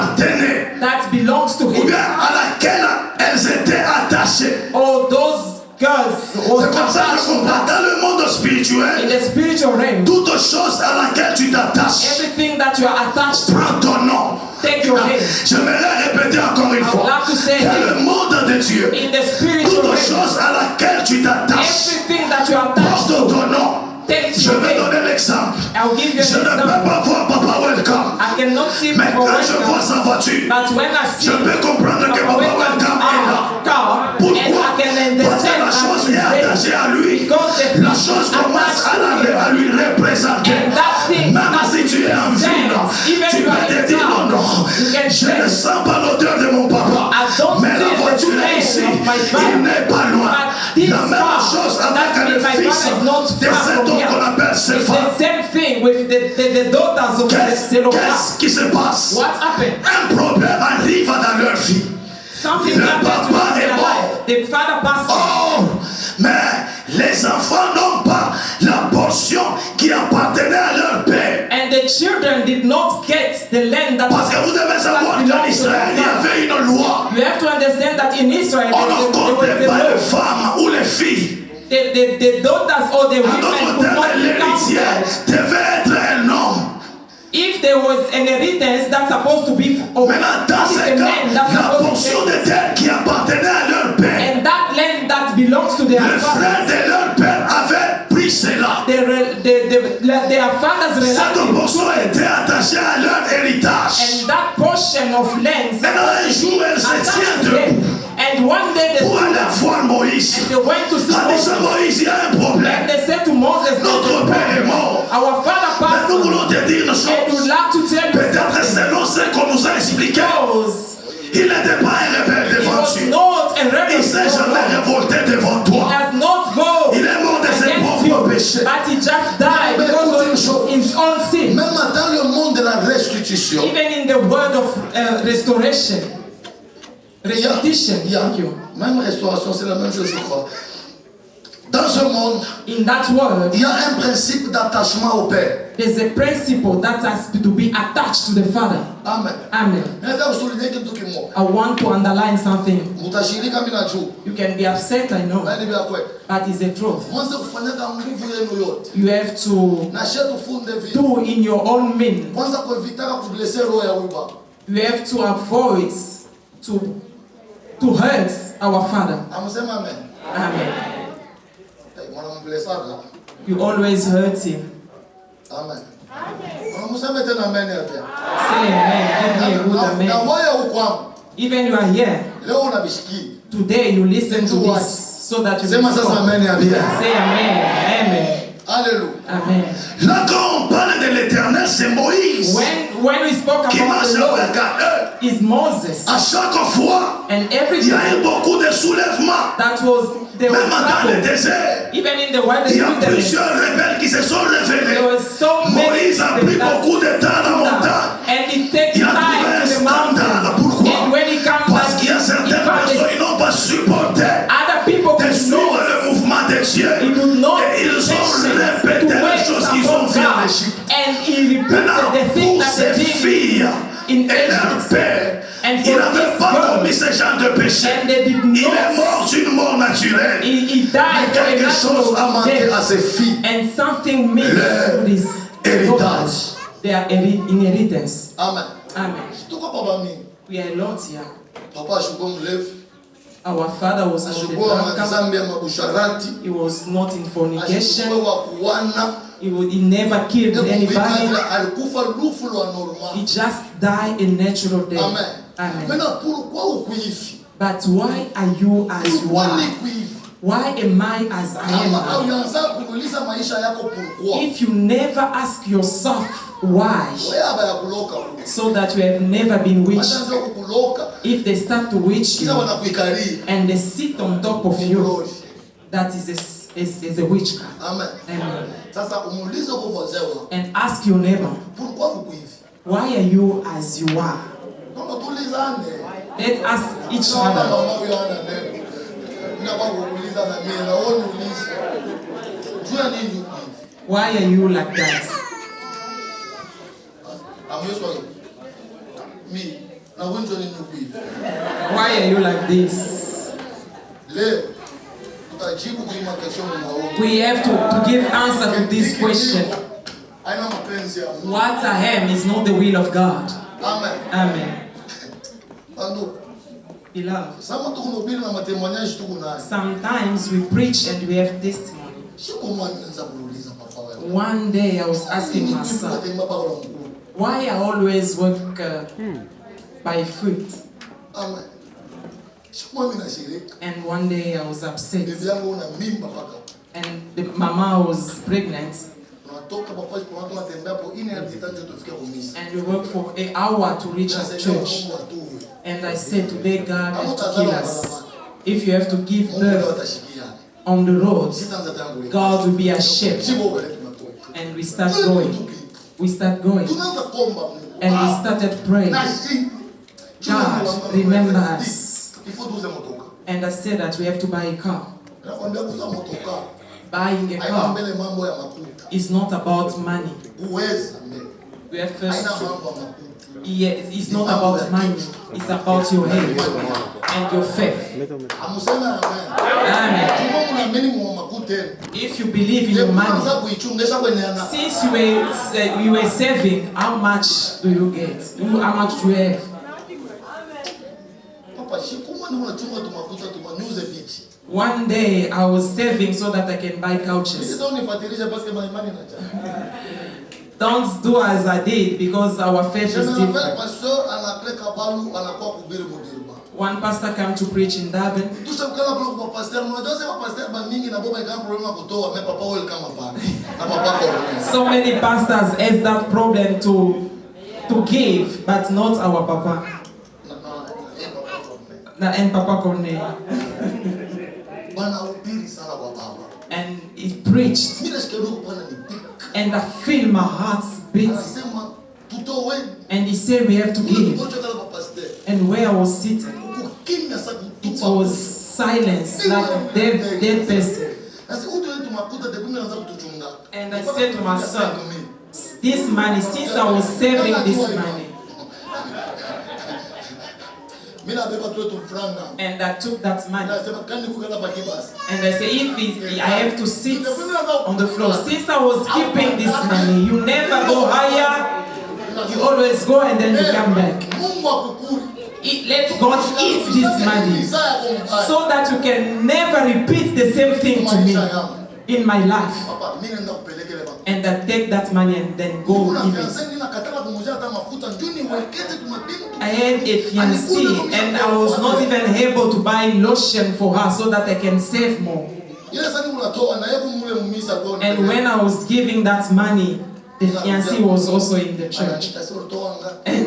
appartenait, that belongs to ou him. bien à laquelle elles étaient attachées. Or those girls was C'est comme ça que je attached to comprends. that. Dans le monde In spirituel, the spiritual realm, toute chose à laquelle tu t'attaches everything that you are attached to, prend ton nom. take your name. J'aimerais répéter encore une I would fois. like to say Dans le monde de Dieu, in the spiritual toute realm, chose à laquelle tu t'attaches everything that you are attached porte to, ton nom. take Je your vais name. donner l'exemple. I'll give you Je an ne peux example. pas voir Papa Welcome, I cannot see mais Papa quand je vois Welcome, sa voiture, but when I see je peux comprendre que Papa Papa Welcome's Welcome est là. car, and Pourquoi? I can Parce que understand la that chose he's est there. attachée à lui. Because the La chose commence à lui représenter. And that thing Même si tu es en ville, even tu if you are peux in te dire town, non, non, you can je say, ne sens pas l'odeur de mon papa. I don't Mais la feel the voiture smell est ici, of my father. il n'est pas loin. But this La même far, chose that avec le means my fils father is not de far cet from homme here. qu'on appelle It's Sépha. the same thing with the daughters of Zelophehad. Qu'est-ce qui se passe? What happened? Un problème arrive dans leur vie. Something Le happened to papa them in est their mort. life. The father passed on. Oh, mais les enfants n'ont pas la portion qui appartenait à leur père. And the children did not get the land that Parce que vous devez savoir qu'en Israël, il y avait une loi. You have to understand that in Israel, On ne there was comptait a pas law. les femmes ou les filles. The daughters or the En women d'autres could not termes, be l'héritier counted. devait être un homme. If there was an inheritance that's supposed to be of Maintenant, dans it's ce a cas, land that's la supposed portion to de terre qui appartenait à leur père, and that land that belongs to their le frère father, de leur père avait pris cela. their father's Cette relative, portion était attachée à leur héritage. and that portion of land Maintenant, un jour, elle se attached tient to debout them. And one day they pour stood aller up voir Moïse. and they went to see En disant, Moses. Moïse, il y a un problème. And they said to Moses, Notre père est mort. our father Mais passed nous on. voulons te dire une And would chose. like to tell you Peut-être something. selon ce qu'on nous a expliqué, Because il n'était pas un rebelle he devant was Dieu. not a Il rebel. ne s'est jamais révolté devant He toi. does not go Il est mort de ses against propres you, péchés. but he just died Mais because écoute une of chose. his own sin. Même dans le monde de la restitution, Even in the word of restoration, restitution, il y a thank you. même restauration, c'est la même chose, je crois. Dans ce monde, In that word, il y a un principe d'attachement au Père. there's a principle that has to be attached to the Father. Amen. Amen. Nataka usulize kitu kimoja. I want to underline something. Mutashirika mimi najua. You can be upset, I know, Bali vya kweli. but it's the truth. Mwanze kufanyaka nguvu yenu yote. You have to Na shetu funde vitu. do in your own means. Kwanza kuevitaka kublese roho ya huyu baba. You have to avoid to hurt our Father. Amsema amen. Amen. Mwanamblesaka. You always hurt him. Amen. Mwanamsema tena amen hapo. Say amen. Give me a good Na amen. wewe uko hapo. Even you are here, Leo unabishiki. today you listen to this so that you Sema sasa will amen hapo. say amen. Amen. Alléluia. Amen. Là, quand on parle de l'Éternel, c'est Moïse When we spoke qui about marche the Lord, avec eux. is Moses. À chaque fois, And every il y a time eu beaucoup de soulèvements. that was, there was Même dans le trouble. désert, Even in the il y a wilderness, plusieurs rebelles qui se sont there révélés. was so many Moïse a pris that beaucoup de temps à la montagne. and it takes Il a time trouvé un to the mountain. scandale. Pourquoi? And when he comes Parce back, qu'il y a certaines he found personnes qui this- n'ont pas supporté other people de could suivre not, le mouvement de Dieu. he could not Et ils ont patience répété to les wait choses qu'ils ont upon vues en God. Égypte. And he Maintenant, repeated the thing pour that ces they did filles in et leur Egypt. père, And il for n'avait this pas girl, commis ce genre de péché. and they did Il est not, mort d'une mort naturelle. he died Mais for a quelque chose a natural manqué death. à ses filles. And something missed Leur to this héritage. their inheritance. Amen. Amen. Tuko papa mimi. We are a lot here. Papa ashukua mlevi. Our father was not a Ashukua drunkard. mazambi ya mabusharati. He was not in fornication. Ashukua wa kuwana. He never killed anybody. Alikufa lufu lwa normal. He just died a natural death. Amen. Amen. Maintenant pourquoi ukuifi? But why are you as you Pourquoi are? ni kuifi? Why am I as I Kama am? unaanza kuuliza maisha yako pourquoi? If you never ask yourself why, Wewe haba ya kuloka. so that you have never been witched, Wanaanza kukuloka. if they start to witch Kila you wanakuikaria. and they sit on top of you, Mroji. that is a witchcraft. Amen. Amen. Sasa umuulize kwa voisin wako. And ask your neighbor, Pourquoi ukuifi? why are you as you are? Kama tulizane. Let us each Kama other. mama huyo ana neno. Ninakuwa kuuliza na mimi na wewe uniulize. Jua nini ukuifi? Why are you like that? Amwezi kwa mimi na wewe ndio nini ukuifi? Why are you like this? Leo tutajibu kwa makesho mwaomba. We have to give answer to this question. Aina mapenzi ya Mungu. What I am is not the will of God. Amen. Amen. Ando Beloved, sama tukunubiri na matemoignage tukunayo. sometimes we preach and we have testimony. Shiko mwana nza kuuliza papa wewe. One day I was asking myself, why I always work by foot? Amen. Shiko mimi nashiriki. And one day I was upset. Bibi yangu una mimba paka. And the mama was pregnant. Tunatoka papa kwa tunatembea hapo ine hadi tanjo tufike kumisa. And we worked for an hour to reach at church. And I said, today God has to kill us. If you have to give birth on the road, God will be ashamed. And we start going. We start going. And we started praying. God, remember us. And I said that we have to buy a car. Buying a car is not about money. We have first it's not about money. It's about your head and your faith. Amen. If you believe in your money, since you were saving, how much do you get? How much do you have? One day I was saving so that I can buy couches. Don't do as I did because our faith is different. One pastor came to preach in Durban. So many pastors has that problem to give, but not our papa. And Papa Corne. And he preached. And I feel my heart beat. And he said we have to give. And where I was sitting, it was silence, like a dead person. And I said to myself, this money, since I was saving this money, and I took that money, and I said, if I have to sit on the floor, since I was keeping this money, you never go higher, you always go and then you come back. Let God eat this money so that you can never repeat the same thing to me in my life. And I take that money and then go give it. I had a fiancée and I was not even able to buy lotion for her so that I can save more. And when I was giving that money, the fiancé was also in the church. And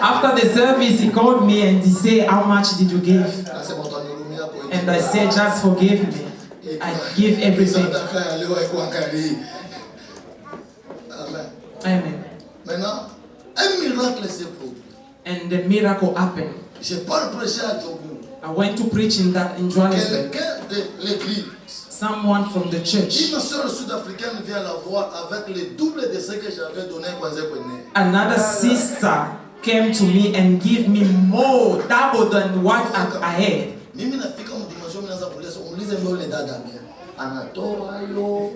after the service, he called me and he said, "How much did you give?" And I said, "Just forgive me. I give everything." Amen. Maintenant, un miracle s'est produit. And the miracle happened. Je parle prêcher à Djobourg. I went to preach in Johannesburg. Quelqu'un de l'église. Someone from the church. Une sœur sud-africaine vient la voir avec le double de ce que j'avais donné quand j'ai connu. Another sister came to me and gave me more, double than what I had. Mimi nafika mu dimension mnaanza kuuliza umulize mbona ile dada mimi anatoa hiyo.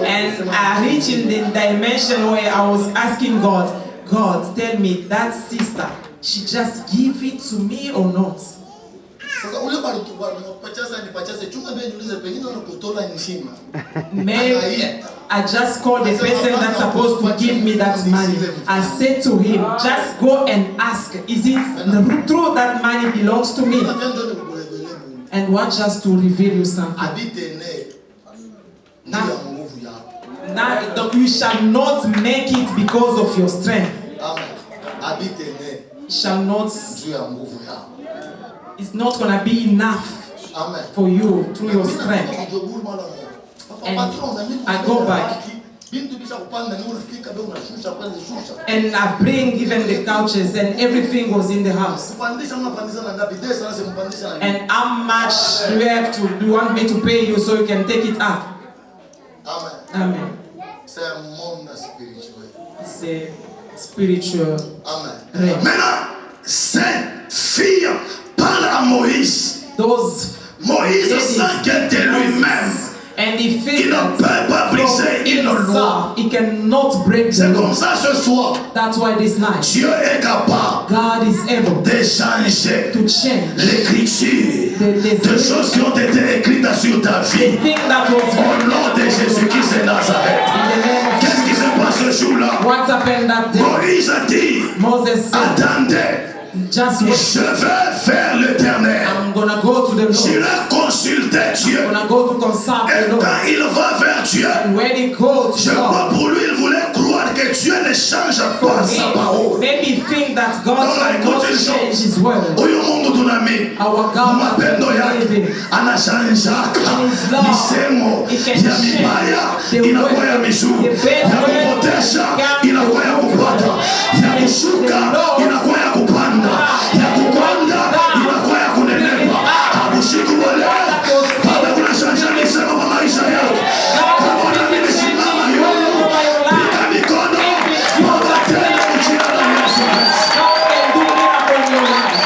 And I reached in the dimension where I was asking God, tell me, that sister, she just give it to me or not? Sasa ule bado pachasa ni pachasa chunga mbele niulize pengine unakutola nishima. Maybe I just called the person that's supposed to give me that money. I said to him, just go and ask, is it true that money belongs to me? And want just to reveal you something. Now you shall not make it because of your strength. You shall not. It's not going to be enough for you through your strength. And I go back. And I bring even the couches and everything was in the house. And how much do you want me to pay you so you can take it up? Amen. It's a spiritual realm. Maintenant, cette fille parle à Moïse. Moïse s'inquiète de lui-même. And he il ne peut pas briser une loi. He cannot break the C'est law. comme ça ce soir. That's why this night, Dieu est capable God is able de changer to change l'écriture de choses qui ont été écrites sur ta the vie. thing that was Au nom de Jésus-Christ de Nazareth. in the name of Qu'est-ce qui se passe ce jour-là? what happened that day. Moïse a dit, Moses said, attendez, just wait. je vais vers l'Éternel. I'm gonna go to the Lord. J'irai consulter Dieu. I'm gonna go to consult Et the Lord. quand il va vers Dieu, And when he goes je to crois God, pour lui, il voulait croire que Dieu ne change pas sa parole. maybe think that God Non, shall écoute not une change chose. his word. Huyu Mungu tunamini Our God mapendo yake anashanjaka misemo ya mibaya inakuwa ya mizuri, ya kupotesha inakuwa ya kupata, ya kushuka inakuwa ya kupanda, ya kukwanda inakuwa ya kunenepa. Hakushiki wale Baba, kuna shanja misemo kwa maisha yako. Kama unaamini simama yoyo, piga mikono, Baba tena ujira la Yesu Kristo. God can do miracle in your life.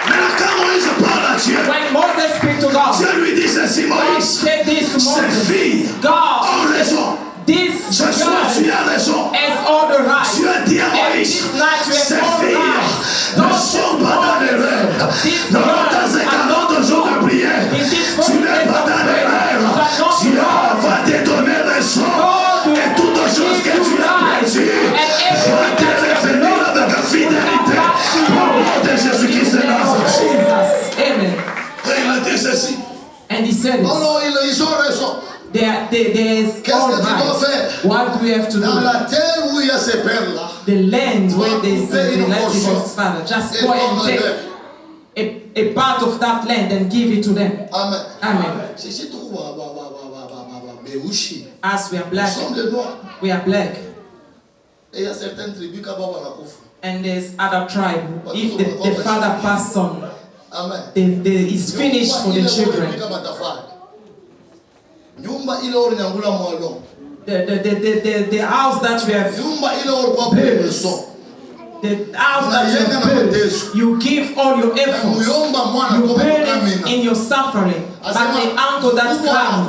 Mais quand Moïse parle à Dieu, When Moses speak to God, Dieu lui dit ceci, God Moïse, said this to ces Moses. filles God, ont raison. this Ce soir, God tu as raison. has all the right. Dieu dit à And Moïse, this night you ces have all filles right. ne Don't sont pas dans les rêves. This Dans God ces are 40 not jours de prière, in this tu n'es pas dans les rêves. Dieu va te donner raison. Et toutes choses que tu as perdues va te revenir avec fidélité. Au nom de Jésus-Christ de Nazareth. Jesus. Amen. Et il a dit ceci. And he said, Non, non, ils ont raison. there is Qu'est-ce all que tu dois right. faire? What do we have to Dans do? la terre où il y a ces perles-là, The land where there's the Very relative important. of his father. Just et go and donne-leur. take a part of that land and give it to them. Amen. Amen. C'est si tu vois, Béouchi. As we are Nous black, sommes les noirs. we are black. Et il y a certaines tribus qui ont la couffe. And there's other tribe. If the father passed on, Amen. it's finished for the children. Nyumba ile ori nyangula mwalo. The house that we have Nyumba ile ori kwa beso. the house that you have built, you give all your effort. Muyomba mwana You kwa burn it kamina. in your suffering. But the uncle that came,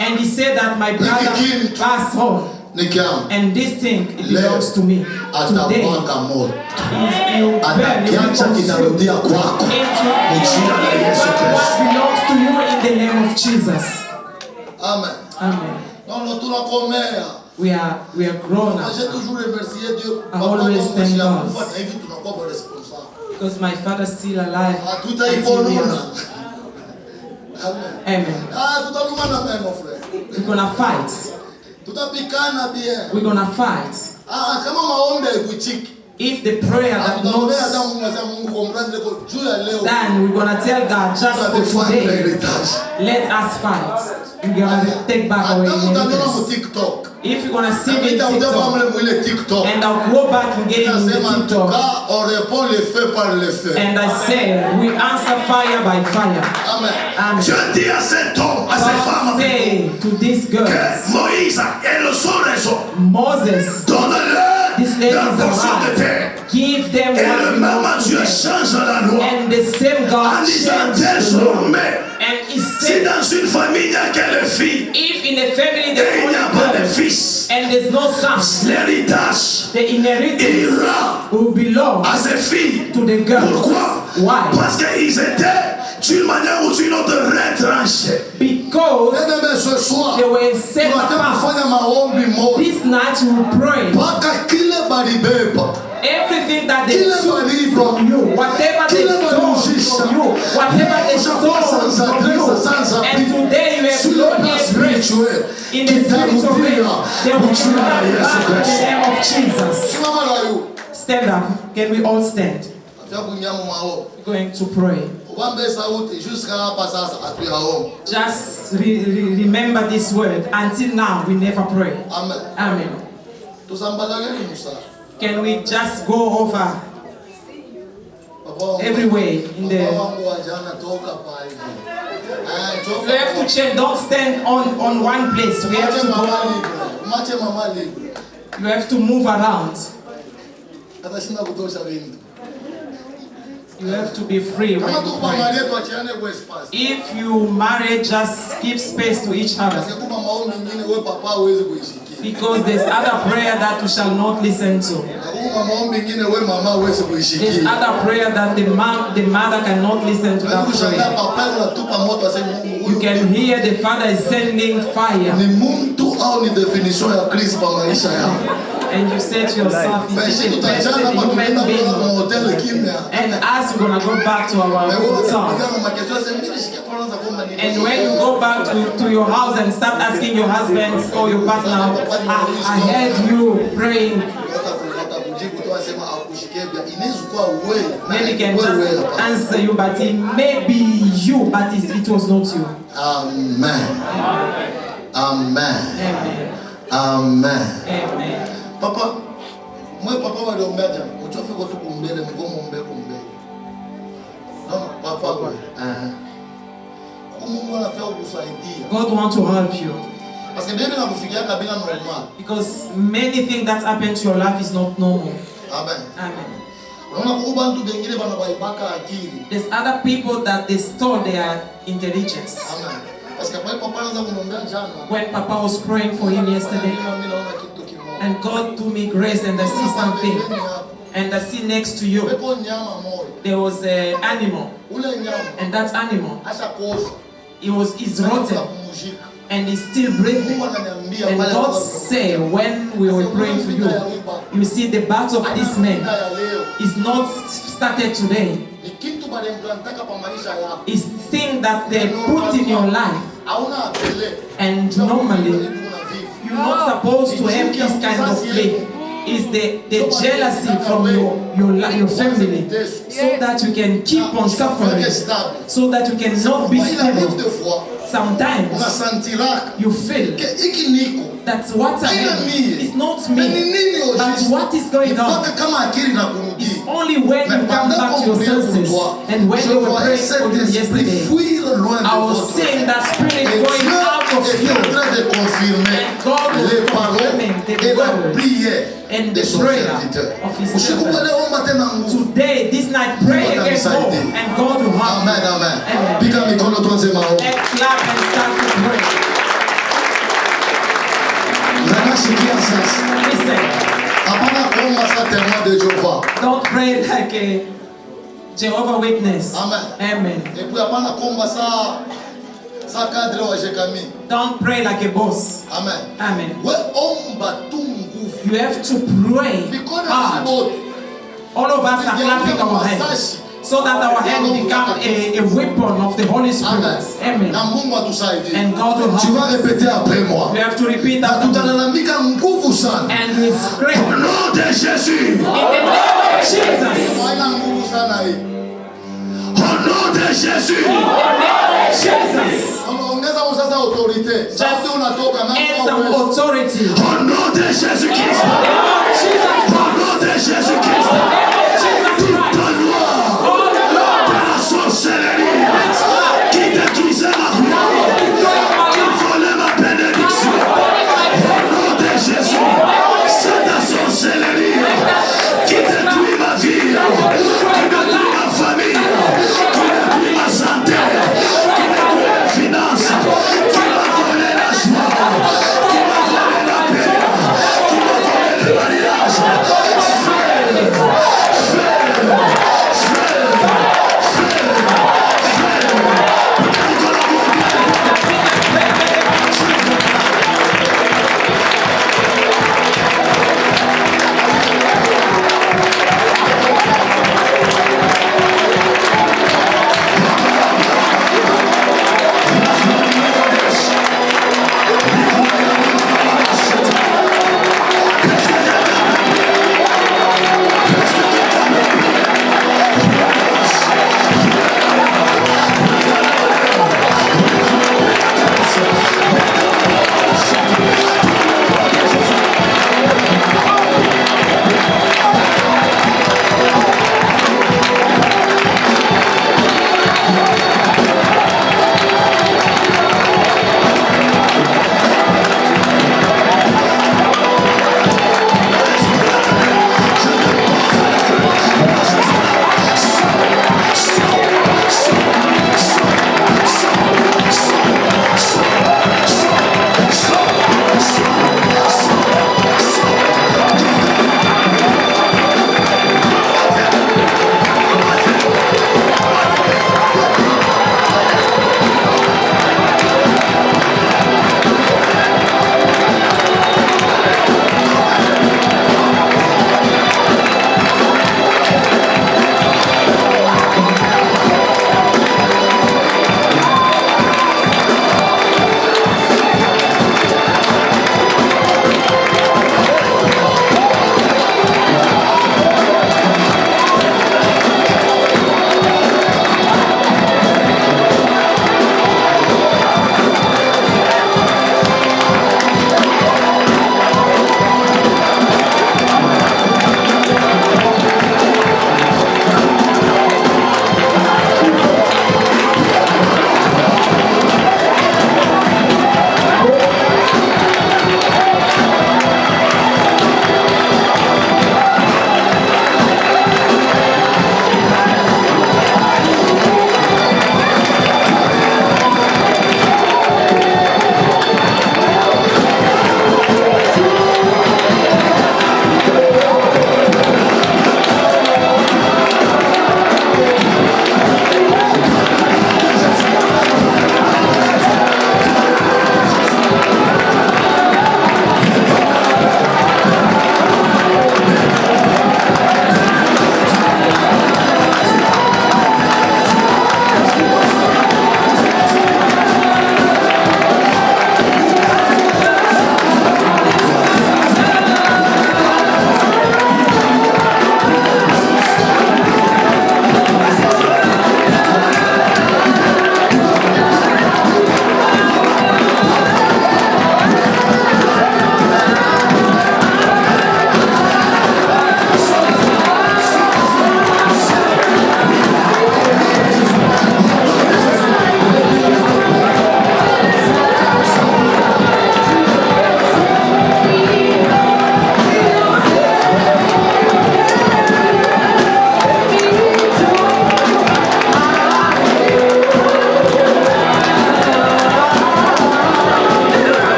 and he said that my brother passed on. Nikiam. And this thing, it belongs to me. Today, Atamwanga moto. you burn, you Atakiacha kinarudia kwako. Jina la Yesu what Kristo. belongs to you in the name of Jesus. Amen. Amen. Non, non, tunakomea. We are grown up. J'ai toujours remercié Dieu. I always thank God. Kufa na hivi tunakuwa kwa responsable. Because my father is still alive. Hatutaiponona. Amen. Tutalumana même mon frère. We're gonna fight. Tutapikana bien. We're gonna fight. Kama maombi haikuchiki. If the prayer that not, then we're gonna tell God just for today, let us fight. We're gonna take back our inheritance. If you're gonna see me in TikTok, and I'll go back and get in the TikTok, and I say, we answer fire by fire. Amen. Dieu dit à cet homme, à cette femme, say to this girl, que Moïse et le son raison, Moses, donne-leur this lady la is portion de alive. terre. Give them Et what le même belongs to Dieu them. change la loi And the same en God disant changed the law. désormais, And he si said, dans une famille il n'y a que les filles if in a family et there's il n'y a only pas de girls fils, and there's no sons, l'héritage the inheritance ira will belong à ces filles. to the girls. Pourquoi? Why? Parce qu'ils étaient d'une manière ou d'une autre retranchés. Because Ce soir, they were set apart. tunafanya maombi moja. This night we will pray. Mpaka kile balibeba. Everything that they Kile took balibeba. from you, whatever they Kile stole balujisha. from you, whatever they stole Sans from you, adresse, sans and appui. today you have Sur le no plan address spirituel, in the spiritual realm, they will Ukiwa na come Yesu back in the Kristo. name of Jesus. Simama na yu. Stand up. Can we all stand? Afya kunyamu maombi. We're going to pray. Ubambe sauti jusqu'à hapa sasa hatuyaomba. Just remember this word. Until now, we never pray. Amen. Amen. Tusambalaleni musa. Can we just go over Papa wangu- everywhere in the... Papa wangu wa jana toka pale. Toka We have to change. Don't stand on one place. We have to Mache mama go. libre. Mache mama libre. You have to move around. Atashinda kutosha vingi. You have to be free when Kama you tuko pray. Maria tuachiane kwa espace. If you marry, just give space to each other. Asikupa maombi mengine wewe papa huwezi kuishikia. Because there's other prayer that you shall not listen to. Nakupa maombi mengine wewe mama huwezi There's kuishikia. other prayer that the mother cannot listen to that Kushangaa prayer. papa unatupa moto asema Mungu You huyu can hear the father is sending fire. ni mtu au ni definition ya Kristo kwa maisha yako. And you say to yourself, is Basi it a person, tutajana a hapa human tunaenda being? kwa hotel kimya. And us, we're gonna go back to our town. And when you go back to your house and start asking your husband or your partner, I heard you praying, maybe can just answer you, but it may be you, but it was not you. Amen. Amen. Amen. Amen. Amen. Papa, mwe papa waliombea jana, uchofe kwa tu kumbele, mgomo kumbele. No, papa. Mungu anafaa kukusaidia. God wants to help you. Parce que Biblia inakufikia kabila normal. Because many things that happen to your life is not normal. Amen. Amen. Unaona kwa bantu bengine bana baibaka akili. There's other people that they store their intelligence. Amen. Parce que papa anaanza kunombea jana. When Papa was praying for him yesterday, Mimi naona kitu kimoja. and God threw me grace, and I see something, and I see next to you Pepo nyama moyo. there was an animal, Ule nyama and that animal acha kosa. is rotten Kumujika. and is still breathing. Mungu ananiambia And pale God kwa- said, when we were praying for you, you see the battle of this man ya leo. is not started today. Ni kitu bale mplantaka pa maisha yako. It's thing that they put in your life, Hauna apele. and normally you're not supposed to have this kind of faith. Is the jealousy from your family, so that you can keep on suffering, so that you cannot be stable. Sometimes you feel that what I am is not me, but what is going on? It's only when you come back to your senses, and when you were praying for you yesterday, I was seeing that spirit going out of you, and God was confirming the word and the prayer of His servant. Today, this night, pray again more, and God will help you. Amen, amen. Amen. Pika mikono tuanze maombi. Let's clap and start to pray. Zanashikia sasa. Listen, Hapana kuomba saa témoin de Jehova. don't pray like a Jehovah Witness. Amen. Amen. Et puis hapana kuomba saa cadre wa Jekami. Don't pray like a boss. Amen. Amen. We omba tu nguvu. You have to pray Mikono hard. yote. All of us are clapping our hands. so that our hand become a weapon of the Holy Spirit. Amen. Na Mungu atusaidie. And God will Tu vas help us. répéter après moi. We have to repeat Na that. tutalalamika nguvu sana. And we scream Au nom de Jésus. in the name of Jesus. Haina nguvu sana hii. Au nom de Jésus. In the name of Jesus. Ongeza sasa autorite. Sasa unatoka na And some authority. Au nom de Jésus-Christ.